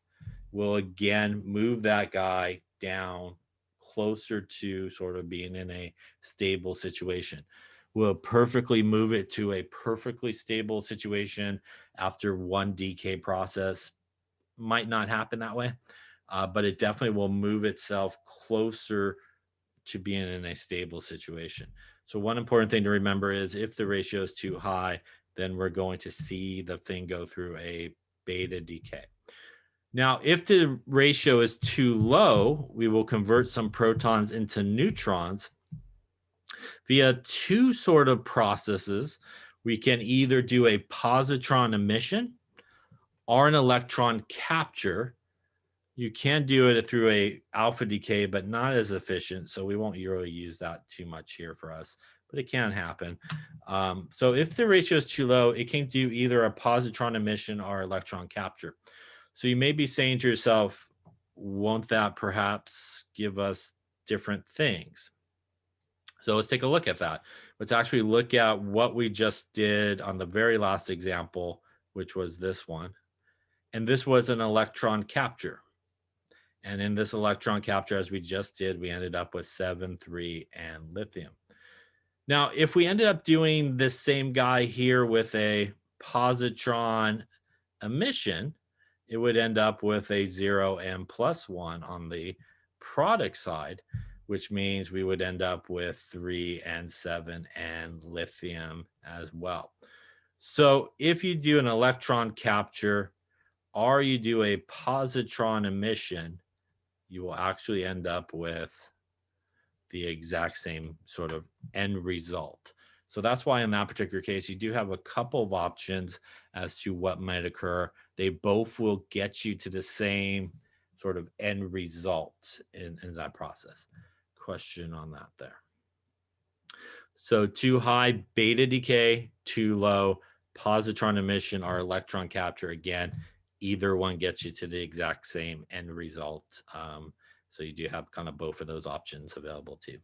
A: will again move that guy down closer to sort of being in a stable situation. We'll perfectly move it to a perfectly stable situation after one decay process. Might not happen that way. but it definitely will move itself closer to being in a stable situation. So one important thing to remember is if the ratio is too high, then we're going to see the thing go through a beta decay. Now, if the ratio is too low, we will convert some protons into neutrons via two sort of processes. We can either do a positron emission or an electron capture. You can do it through a alpha decay, but not as efficient. So we won't really use that too much here for us, but it can happen. So if the ratio is too low, it can do either a positron emission or electron capture. So you may be saying to yourself, won't that perhaps give us different things? So let's take a look at that. Let's actually look at what we just did on the very last example, which was this one. And this was an electron capture. And in this electron capture, as we just did, we ended up with 7, 3, and lithium. Now, if we ended up doing this same guy here with a positron emission, it would end up with a 0 and +1 on the product side, which means we would end up with 3 and 7 and lithium as well. So if you do an electron capture or you do a positron emission, you will actually end up with the exact same sort of end result. So that's why in that particular case, you do have a couple of options as to what might occur. They both will get you to the same sort of end result in that process. Question on that there. So too high, beta decay, too low, positron emission or electron capture. Again, either one gets you to the exact same end result. So you do have kind of both of those options available to you.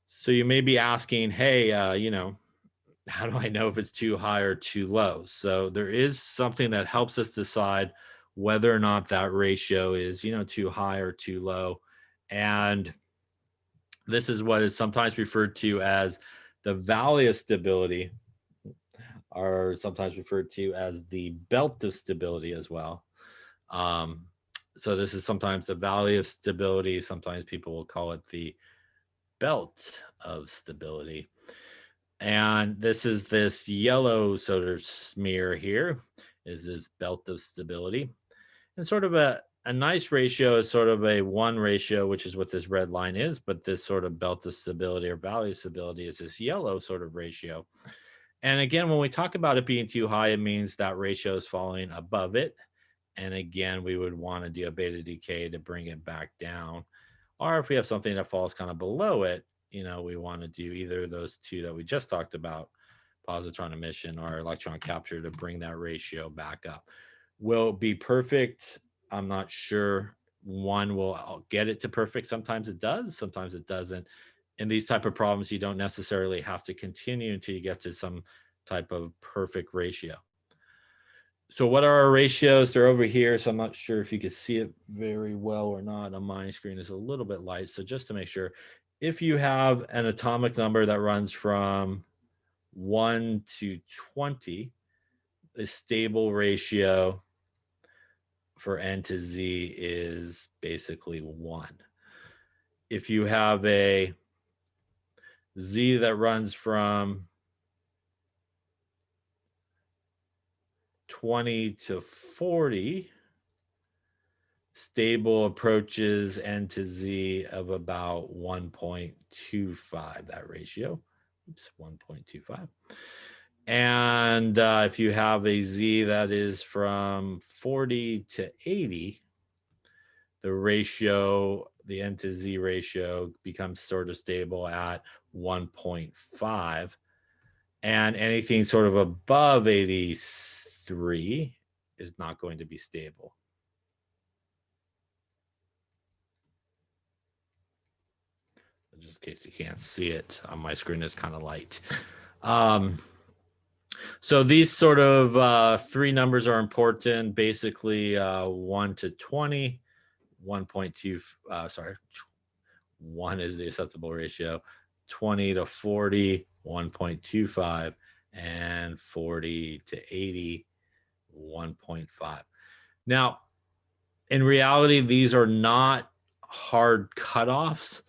A: So you may be asking, hey, how do I know if it's too high or too low? So there is something that helps us decide whether or not that ratio is, too high or too low. And this is what is sometimes referred to as the valley of stability, or sometimes referred to as the belt of stability as well. So this is sometimes the valley of stability. Sometimes people will call it the belt of stability. And this is this yellow sort of smear here is this belt of stability. And sort of a nice ratio is sort of a 1 ratio, which is what this red line is. But this sort of belt of stability or valley of stability is this yellow sort of ratio. And again, when we talk about it being too high, it means that ratio is falling above it. And again, we would want to do a beta decay to bring it back down. Or if we have something that falls kind of below it, we want to do either of those two that we just talked about, positron emission or electron capture, to bring that ratio back up. Will it be perfect? I'm not sure. One will get it to perfect. Sometimes it does, sometimes it doesn't. In these type of problems, you don't necessarily have to continue until you get to some type of perfect ratio. So what are our ratios? They're over here. So I'm not sure if you can see it very well or not. On my screen is a little bit light. So just to make sure, if you have an atomic number that runs from 1 to 20, the stable ratio for N to Z is basically 1. If you have a Z that runs from 20 to 40, stable approaches N to Z of about 1.25, that ratio. Oops, 1.25. And if you have a Z that is from 40 to 80, the ratio, the N to Z ratio, becomes sort of stable at 1.5. And anything sort of above 83 is not going to be stable. Just in case you can't see it, on my screen is kind of light. So these sort of 3 numbers are important. Basically, 1 to 20, 1.2. 1 is the acceptable ratio. 20 to 40, 1.25, and 40 to 80, 1.5. Now, In reality, these are not hard cutoffs.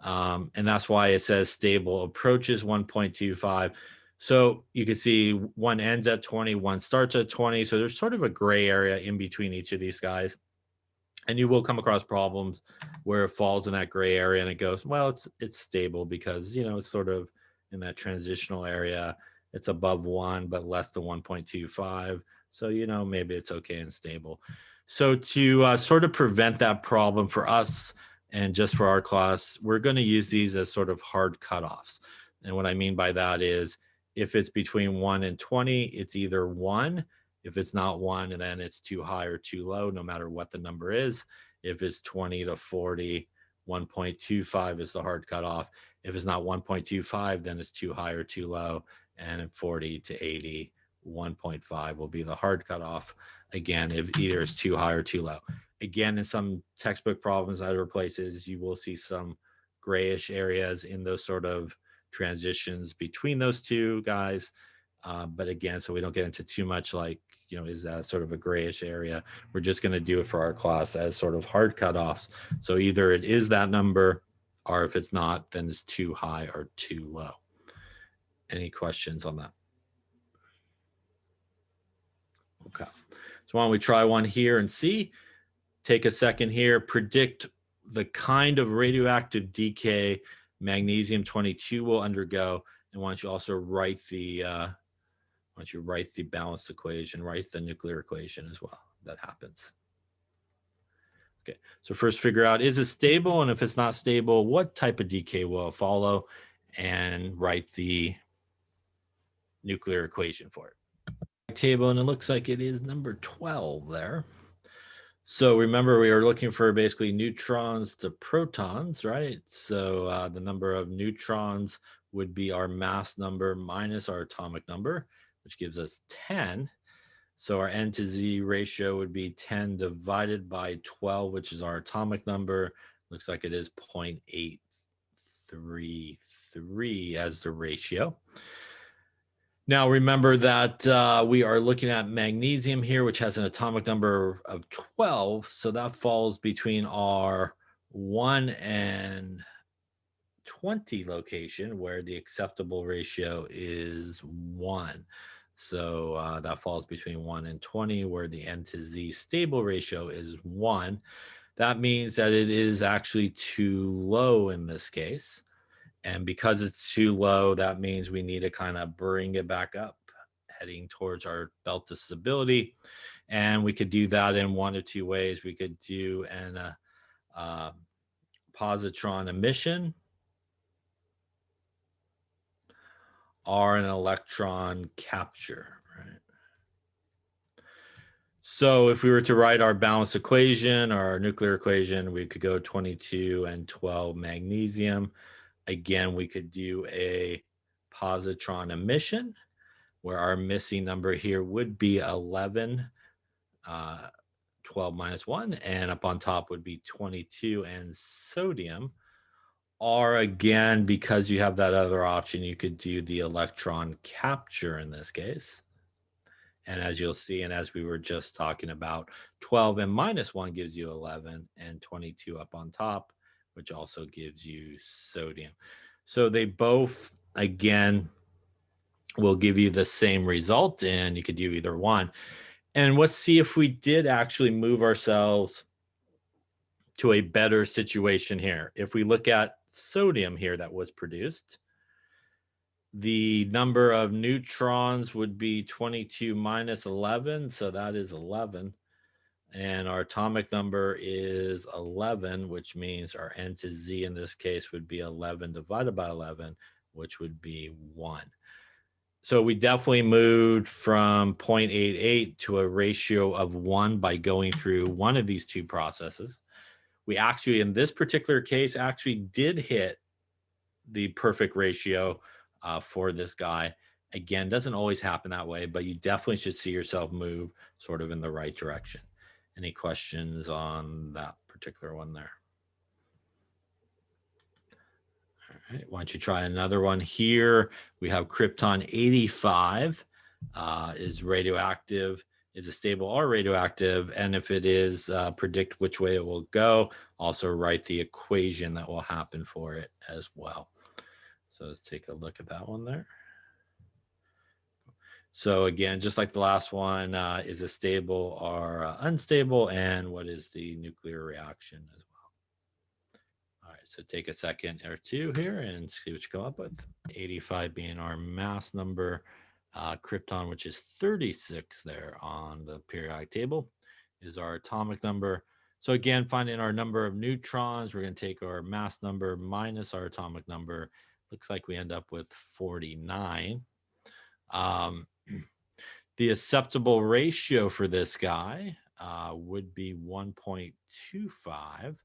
A: And that's why it says stable approaches 1.25. So you can see one ends at 20, one starts at 20. So there's sort of a gray area in between each of these guys. And you will come across problems where it falls in that gray area and it goes, well, it's stable because, it's sort of in that transitional area. It's above 1, but less than 1.25. So, maybe it's okay and stable. So to sort of prevent that problem for us and just for our class, we're going to use these as sort of hard cutoffs. And what I mean by that is if it's between 1 and 20, it's either 1. If it's not 1, then it's too high or too low, no matter what the number is. If it's 20 to 40, 1.25 is the hard cutoff. If it's not 1.25, then it's too high or too low. And 40 to 80, 1.5 will be the hard cutoff. Again, if either it's too high or too low. Again, in some textbook problems, other places, you will see some grayish areas in those sort of transitions between those two guys. But again, so we don't get into too much like, is that sort of a grayish area? We're just going to do it for our class as sort of hard cutoffs. So either it is that number, or if it's not, then it's too high or too low. Any questions on that? Okay. So why don't we try one here and see? Take a second here, predict the kind of radioactive decay magnesium-22 will undergo. And why don't you also write the balanced equation, write the nuclear equation as well. That happens. Okay, so first figure out, is it stable? And if it's not stable, what type of decay will it follow? And write the nuclear equation for it. Table, and it looks like it is number 12 there. So remember, we are looking for basically neutrons to protons, right? So the number of neutrons would be our mass number minus our atomic number, which gives us 10. So our N to Z ratio would be 10 divided by 12, which is our atomic number. Looks like it is 0.833 as the ratio. Now, remember that we are looking at magnesium here, which has an atomic number of 12. So that falls between our 1 and 20 location, where the acceptable ratio is 1. So that falls between 1 and 20, where the N to Z stable ratio is 1. That means that it is actually too low in this case. And because it's too low, that means we need to kind of bring it back up, heading towards our belt of stability. And we could do that in one of two ways. We could do an positron emission or an electron capture, right? So if we were to write our balanced equation or our nuclear equation, we could go 22 and 12 magnesium. Again, we could do a positron emission, where our missing number here would be 11, 12 minus 1, and up on top would be 22 and sodium. Or again, because you have that other option, you could do the electron capture in this case. And as you'll see, and as we were just talking about, 12 and minus 1 gives you 11, and 22 up on top, which also gives you sodium. So they both, again, will give you the same result, and you could do either one. And let's see if we did actually move ourselves to a better situation here. If we look at sodium here that was produced, the number of neutrons would be 22 minus 11, so that is 11. And our atomic number is 11, which means our N to Z in this case would be 11 divided by 11, which would be 1. So we definitely moved from 0.88 to a ratio of 1 by going through one of these two processes. We actually, in this particular case, actually did hit the perfect ratio for this guy. Again, doesn't always happen that way, but you definitely should see yourself move sort of in the right direction. Any questions on that particular one there? All right, why don't you try another one here? We have krypton 85 is radioactive. is it stable or radioactive? And if it is, predict which way it will go. Also write the equation that will happen for it as well. So let's take a look at that one there. So again, just like the last one, is it stable or unstable? And what is the nuclear reaction as well? All right, so take a second or two here and see what you come up with. 85 being our mass number. Krypton, which is 36 there on the periodic table, is our atomic number. So again, finding our number of neutrons, we're going to take our mass number minus our atomic number. Looks like we end up with 49. The acceptable ratio for this guy would be 1.25.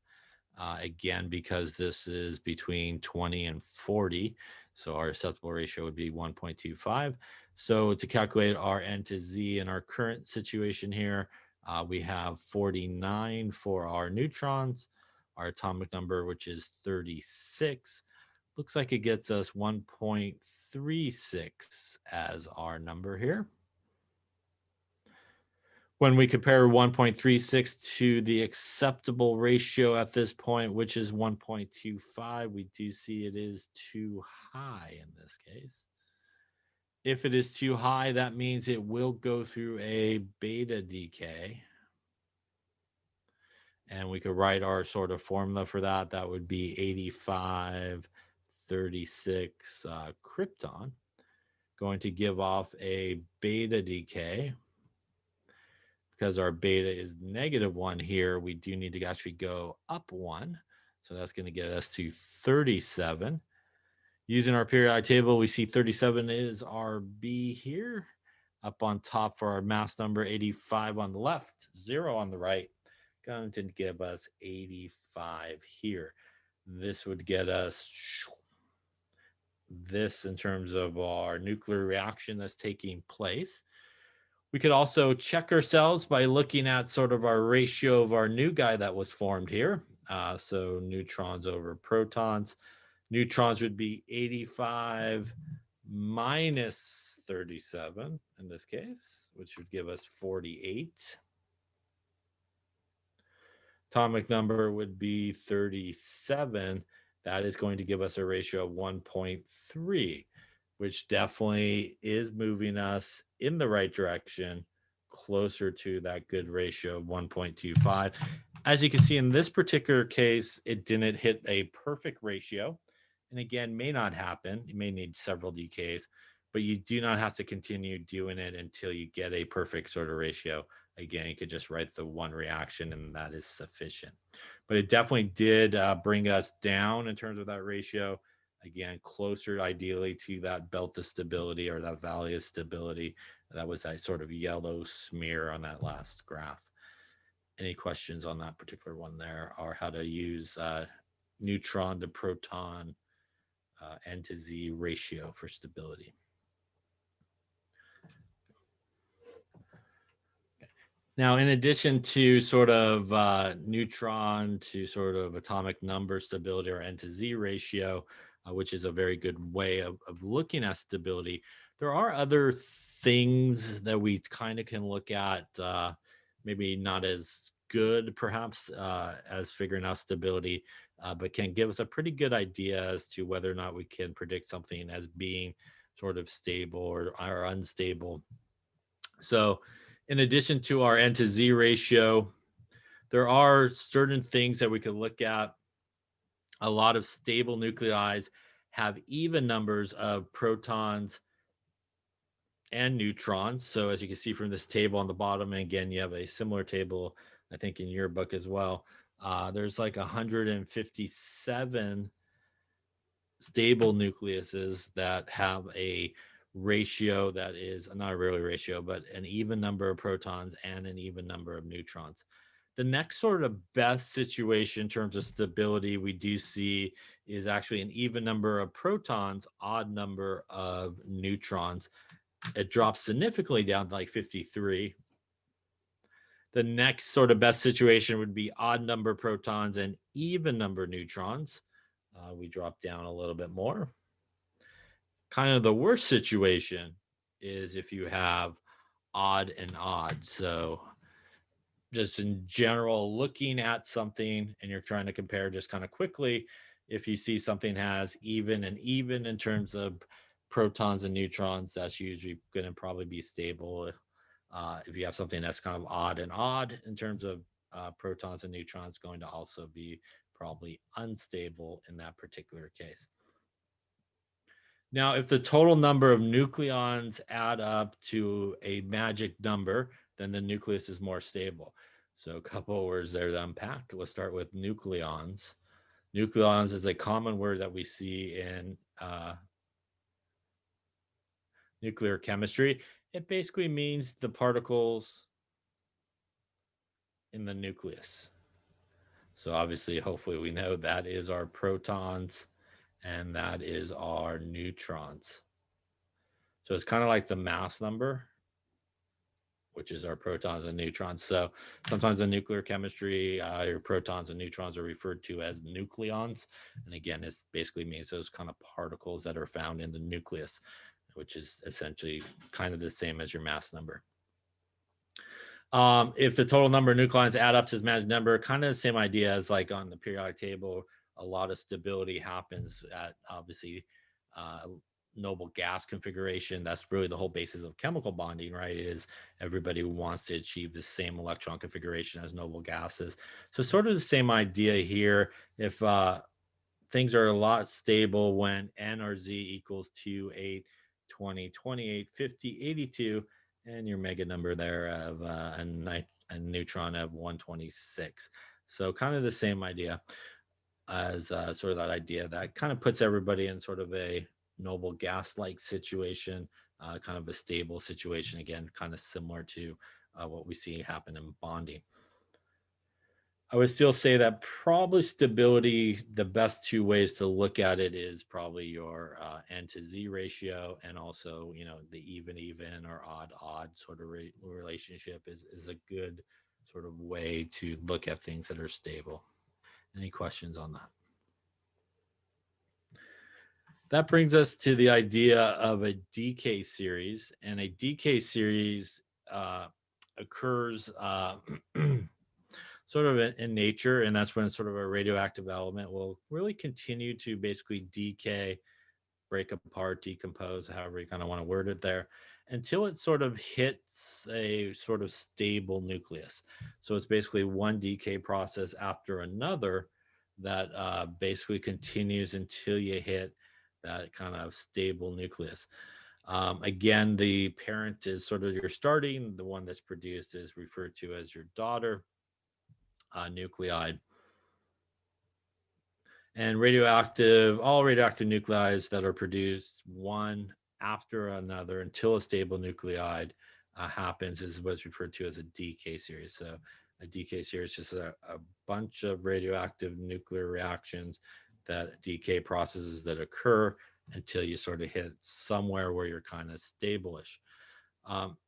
A: Again, because this is between 20 and 40. So our acceptable ratio would be 1.25. So to calculate our N to Z in our current situation here, we have 49 for our neutrons, our atomic number, which is 36. Looks like it gets us 1.36 as our number here. When we compare 1.36 to the acceptable ratio at this point, which is 1.25, we do see it is too high in this case. If it is too high, that means it will go through a beta decay. And we could write our sort of formula for that. That would be 8536 krypton, going to give off a beta decay. Because our beta is -1 here, we do need to actually go up 1. So that's going to get us to 37. Using our periodic table, we see 37 is our B here. Up on top for our mass number, 85 on the left, 0 on the right. Going to give us 85 here. This would get us this in terms of our nuclear reaction that's taking place. We could also check ourselves by looking at sort of our ratio of our new guy that was formed here. So neutrons over protons. Neutrons would be 85 minus 37 in this case, which would give us 48. Atomic number would be 37. That is going to give us a ratio of 1.3. Which definitely is moving us in the right direction, closer to that good ratio of 1.25. As you can see in this particular case, it didn't hit a perfect ratio. And again, may not happen. You may need several decays, but you do not have to continue doing it until you get a perfect sort of ratio. Again, you could just write the one reaction and that is sufficient. But it definitely did bring us down in terms of that ratio. Again, closer ideally to that belt of stability or that valley of stability. That was that sort of yellow smear on that last graph. Any questions on that particular one there, or how to use neutron to proton N to Z ratio for stability? Now, in addition to sort of neutron to sort of atomic number stability or N to Z ratio, which is a very good way of looking at stability, there are other things that we kind of can look at, maybe not as good perhaps as figuring out stability, but can give us a pretty good idea as to whether or not we can predict something as being sort of stable or unstable. So in addition to our N to Z ratio, there are certain things that we could look at. A lot of stable nuclei have even numbers of protons and neutrons. So as you can see from this table on the bottom, and again, you have a similar table, I think, in your book as well. There's like 157 stable nucleuses that have a ratio that is not a really ratio, but an even number of protons and an even number of neutrons. The next sort of best situation in terms of stability we do see is actually an even number of protons, odd number of neutrons. It drops significantly down to like 53. The next sort of best situation would be odd number protons and even number neutrons. We drop down a little bit more. Kind of the worst situation is if you have odd and odd. So just in general, looking at something and you're trying to compare just kind of quickly, if you see something has even and even in terms of protons and neutrons, that's usually going to probably be stable. If you have something that's kind of odd and odd in terms of protons and neutrons, going to also be probably unstable in that particular case. Now, if the total number of nucleons add up to a magic number, then the nucleus is more stable. So, a couple of words there to unpack. Let's start with nucleons. Nucleons is a common word that we see in nuclear chemistry. It basically means the particles in the nucleus. So, obviously, hopefully, we know that is our protons and that is our neutrons. So, it's kind of like the mass number, which is our protons and neutrons. So sometimes in nuclear chemistry, your protons and neutrons are referred to as nucleons. And again, it basically means those kind of particles that are found in the nucleus, which is essentially kind of the same as your mass number. If the total number of nucleons add up to this magic number, kind of the same idea as like on the periodic table, a lot of stability happens at obviously noble gas configuration. That's really the whole basis of chemical bonding, right? Is everybody wants to achieve the same electron configuration as noble gases. So sort of the same idea here. If things are a lot stable when N or Z equals 2, 8, 20, 28, 50, 82, and your mega number there of a neutron of 126. So kind of the same idea as sort of that idea that kind of puts everybody in sort of a noble gas-like situation, kind of a stable situation, again, kind of similar to what we see happen in bonding. I would still say that probably stability, the best two ways to look at it is probably your N to Z ratio, and also, the even or odd sort of relationship is a good sort of way to look at things that are stable. Any questions on that? That brings us to the idea of a decay series, and a decay series occurs sort of in nature, and that's when sort of a radioactive element will really continue to basically decay, break apart, decompose, however you kind of want to word it there, until it sort of hits a sort of stable nucleus. So it's basically one decay process after another that basically continues until you hit that kind of stable nucleus. Again, the parent is sort of your starting, the one that's produced is referred to as your daughter nuclide. And all radioactive nuclides that are produced one after another until a stable nuclide happens is what's referred to as a decay series. So a decay series is just a bunch of radioactive nuclear reactions, that decay processes that occur until you sort of hit somewhere where you're kind of stable-ish.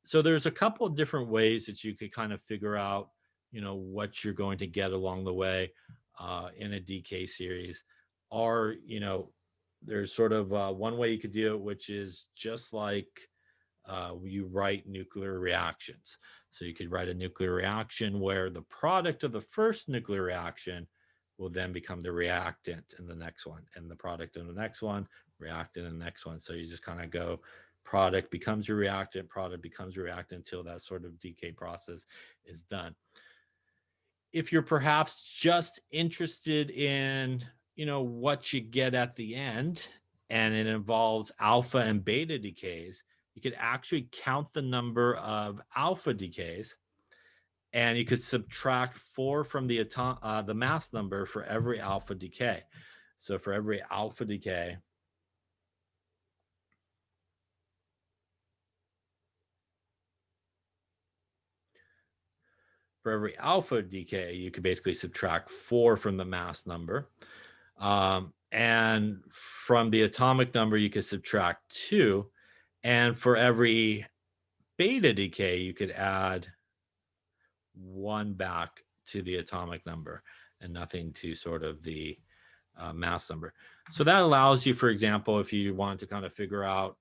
A: So there's a couple of different ways that you could kind of figure out, what you're going to get along the way in a decay series. Or, there's sort of one way you could do it, which is just like you write nuclear reactions. So you could write a nuclear reaction where the product of the first nuclear reaction will then become the reactant in the next one, and the product of the next one, reactant in the next one. So you just kind of go product becomes your reactant, product becomes your reactant until that sort of decay process is done. If you're perhaps just interested in, what you get at the end, and it involves alpha and beta decays, you could actually count the number of alpha decays, and you could subtract 4 from the mass number for every alpha decay. So for every alpha decay, you could basically subtract 4 from the mass number. And from the atomic number, you could subtract 2. And for every beta decay, you could add 1 back to the atomic number and nothing to sort of the mass number. So that allows you, for example, if you want to kind of figure out,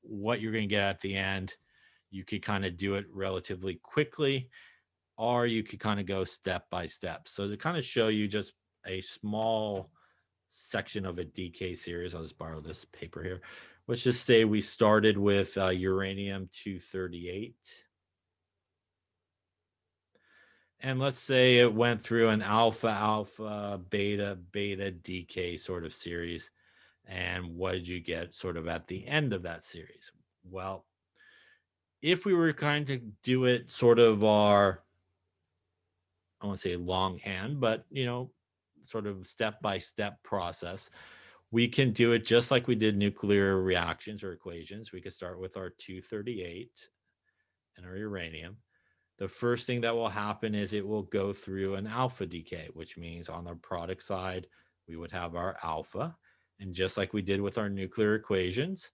A: what you're going to get at the end, you could kind of do it relatively quickly, or you could kind of go step by step. So to kind of show you just a small section of a decay series, I'll just borrow this paper here. Let's just say we started with uranium 238. And let's say it went through an alpha, alpha, beta, beta decay sort of series. And what did you get sort of at the end of that series? Well, if we were kind of do it sort of our, I won't say longhand, but sort of step by step process, we can do it just like we did nuclear reactions or equations. We could start with our 238 and our uranium. The first thing that will happen is it will go through an alpha decay, which means on the product side, we would have our alpha. And just like we did with our nuclear equations,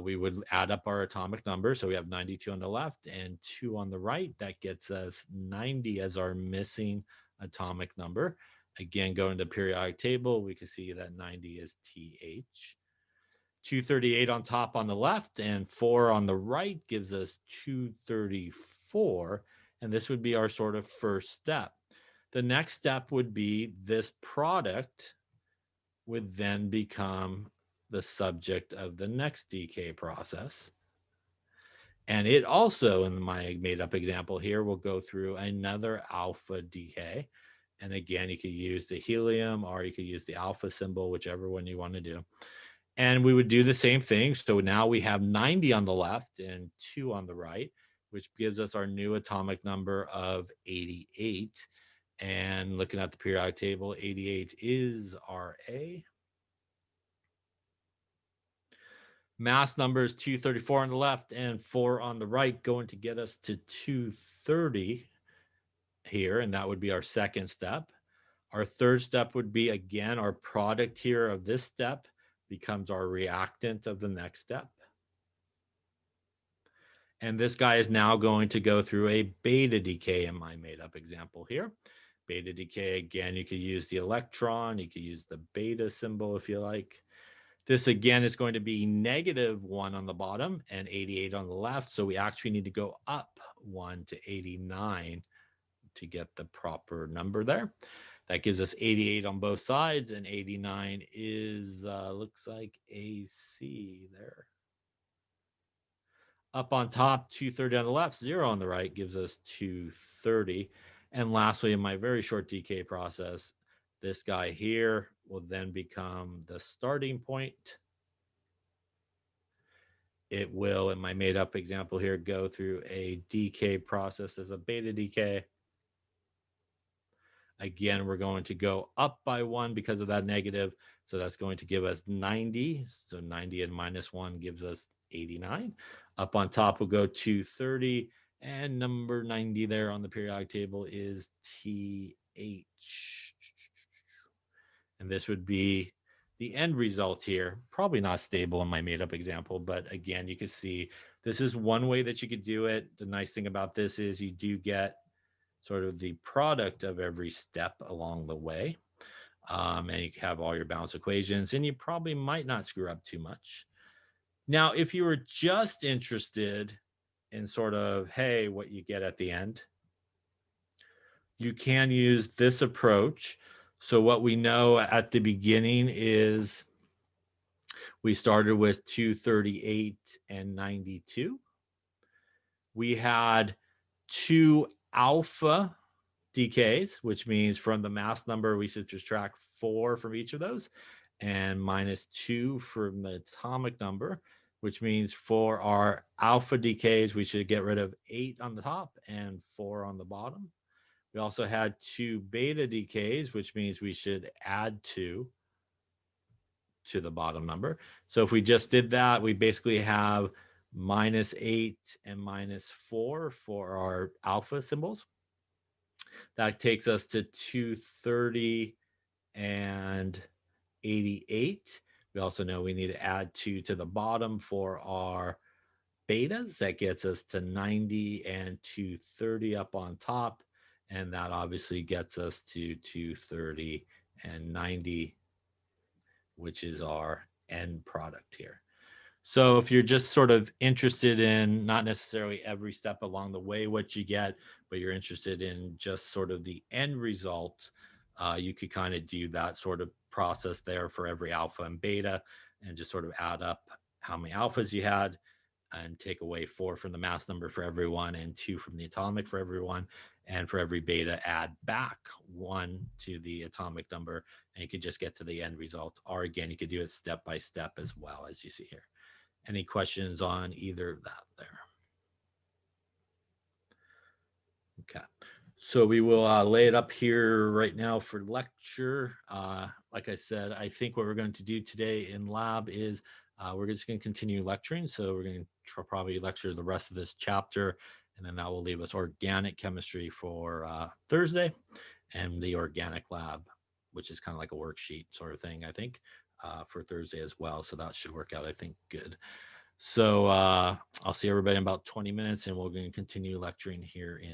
A: we would add up our atomic number. So we have 92 on the left and 2 on the right. That gets us 90 as our missing atomic number. Again, going to the periodic table, we can see that 90 is TH. 238 on top on the left and 4 on the right gives us 234. And this would be our sort of first step. The next step would be this product would then become the subject of the next decay process. And it also, in my made up example here, will go through another alpha decay. And again, you could use the helium or you could use the alpha symbol, whichever one you want to do. And we would do the same thing. So now we have 90 on the left and 2 on the right, which gives us our new atomic number of 88. And looking at the periodic table, 88 is Ra. Mass numbers 234 on the left and 4 on the right, going to get us to 230 here. And that would be our second step. Our third step would be, again, our product here of this step becomes our reactant of the next step. And this guy is now going to go through a beta decay in my made up example here. Beta decay, again, you could use the electron, you could use the beta symbol if you like. This again is going to be -1 on the bottom and 88 on the left. So we actually need to go up 1 to 89 to get the proper number there. That gives us 88 on both sides, and 89 is, looks like AC there. Up on top, 230 on the left, 0 on the right gives us 230. And lastly, in my very short decay process, this guy here will then become the starting point. It will, in my made up example here, go through a decay process as a beta decay. Again, we're going to go up by 1 because of that negative. So that's going to give us 90. So 90 and -1 gives us 89. Up on top, we'll go 230. And number 90 there on the periodic table is TH. And this would be the end result here. Probably not stable in my made up example, but again, you can see this is one way that you could do it. The nice thing about this is you do get sort of the product of every step along the way. And you have all your balance equations, and you probably might not screw up too much. Now, if you were just interested in sort of, hey, what you get at the end, you can use this approach. So what we know at the beginning is we started with 238 and 92. We had 2 alpha decays, which means from the mass number, we should subtract 4 from each of those and -2 from the atomic number, which means for our alpha decays, we should get rid of 8 on the top and 4 on the bottom. We also had 2 beta decays, which means we should add 2 to the bottom number. So if we just did that, we basically have -8 and -4 for our alpha symbols. That takes us to 230 and 88. We also know we need to add 2 to the bottom for our betas. That gets us to 90 and 230 up on top. And that obviously gets us to 230 and 90, which is our end product here. So if you're just sort of interested in not necessarily every step along the way what you get, but you're interested in just sort of the end result, you could kind of do that sort of process there for every alpha and beta, and just sort of add up how many alphas you had and take away 4 from the mass number for everyone and 2 from the atomic for everyone. And for every beta, add back 1 to the atomic number, and you could just get to the end result. Or again, you could do it step by step as well, as you see here. Any questions on either of that there? Okay. So we will lay it up here right now for lecture. Like I said, I think what we're going to do today in lab is we're just going to continue lecturing. So we're going to probably lecture the rest of this chapter, and then that will leave us organic chemistry for Thursday, and the organic lab, which is kind of like a worksheet sort of thing, I think, for Thursday as well. So that should work out, I think, good. So I'll see everybody in about 20 minutes, and we're going to continue lecturing here in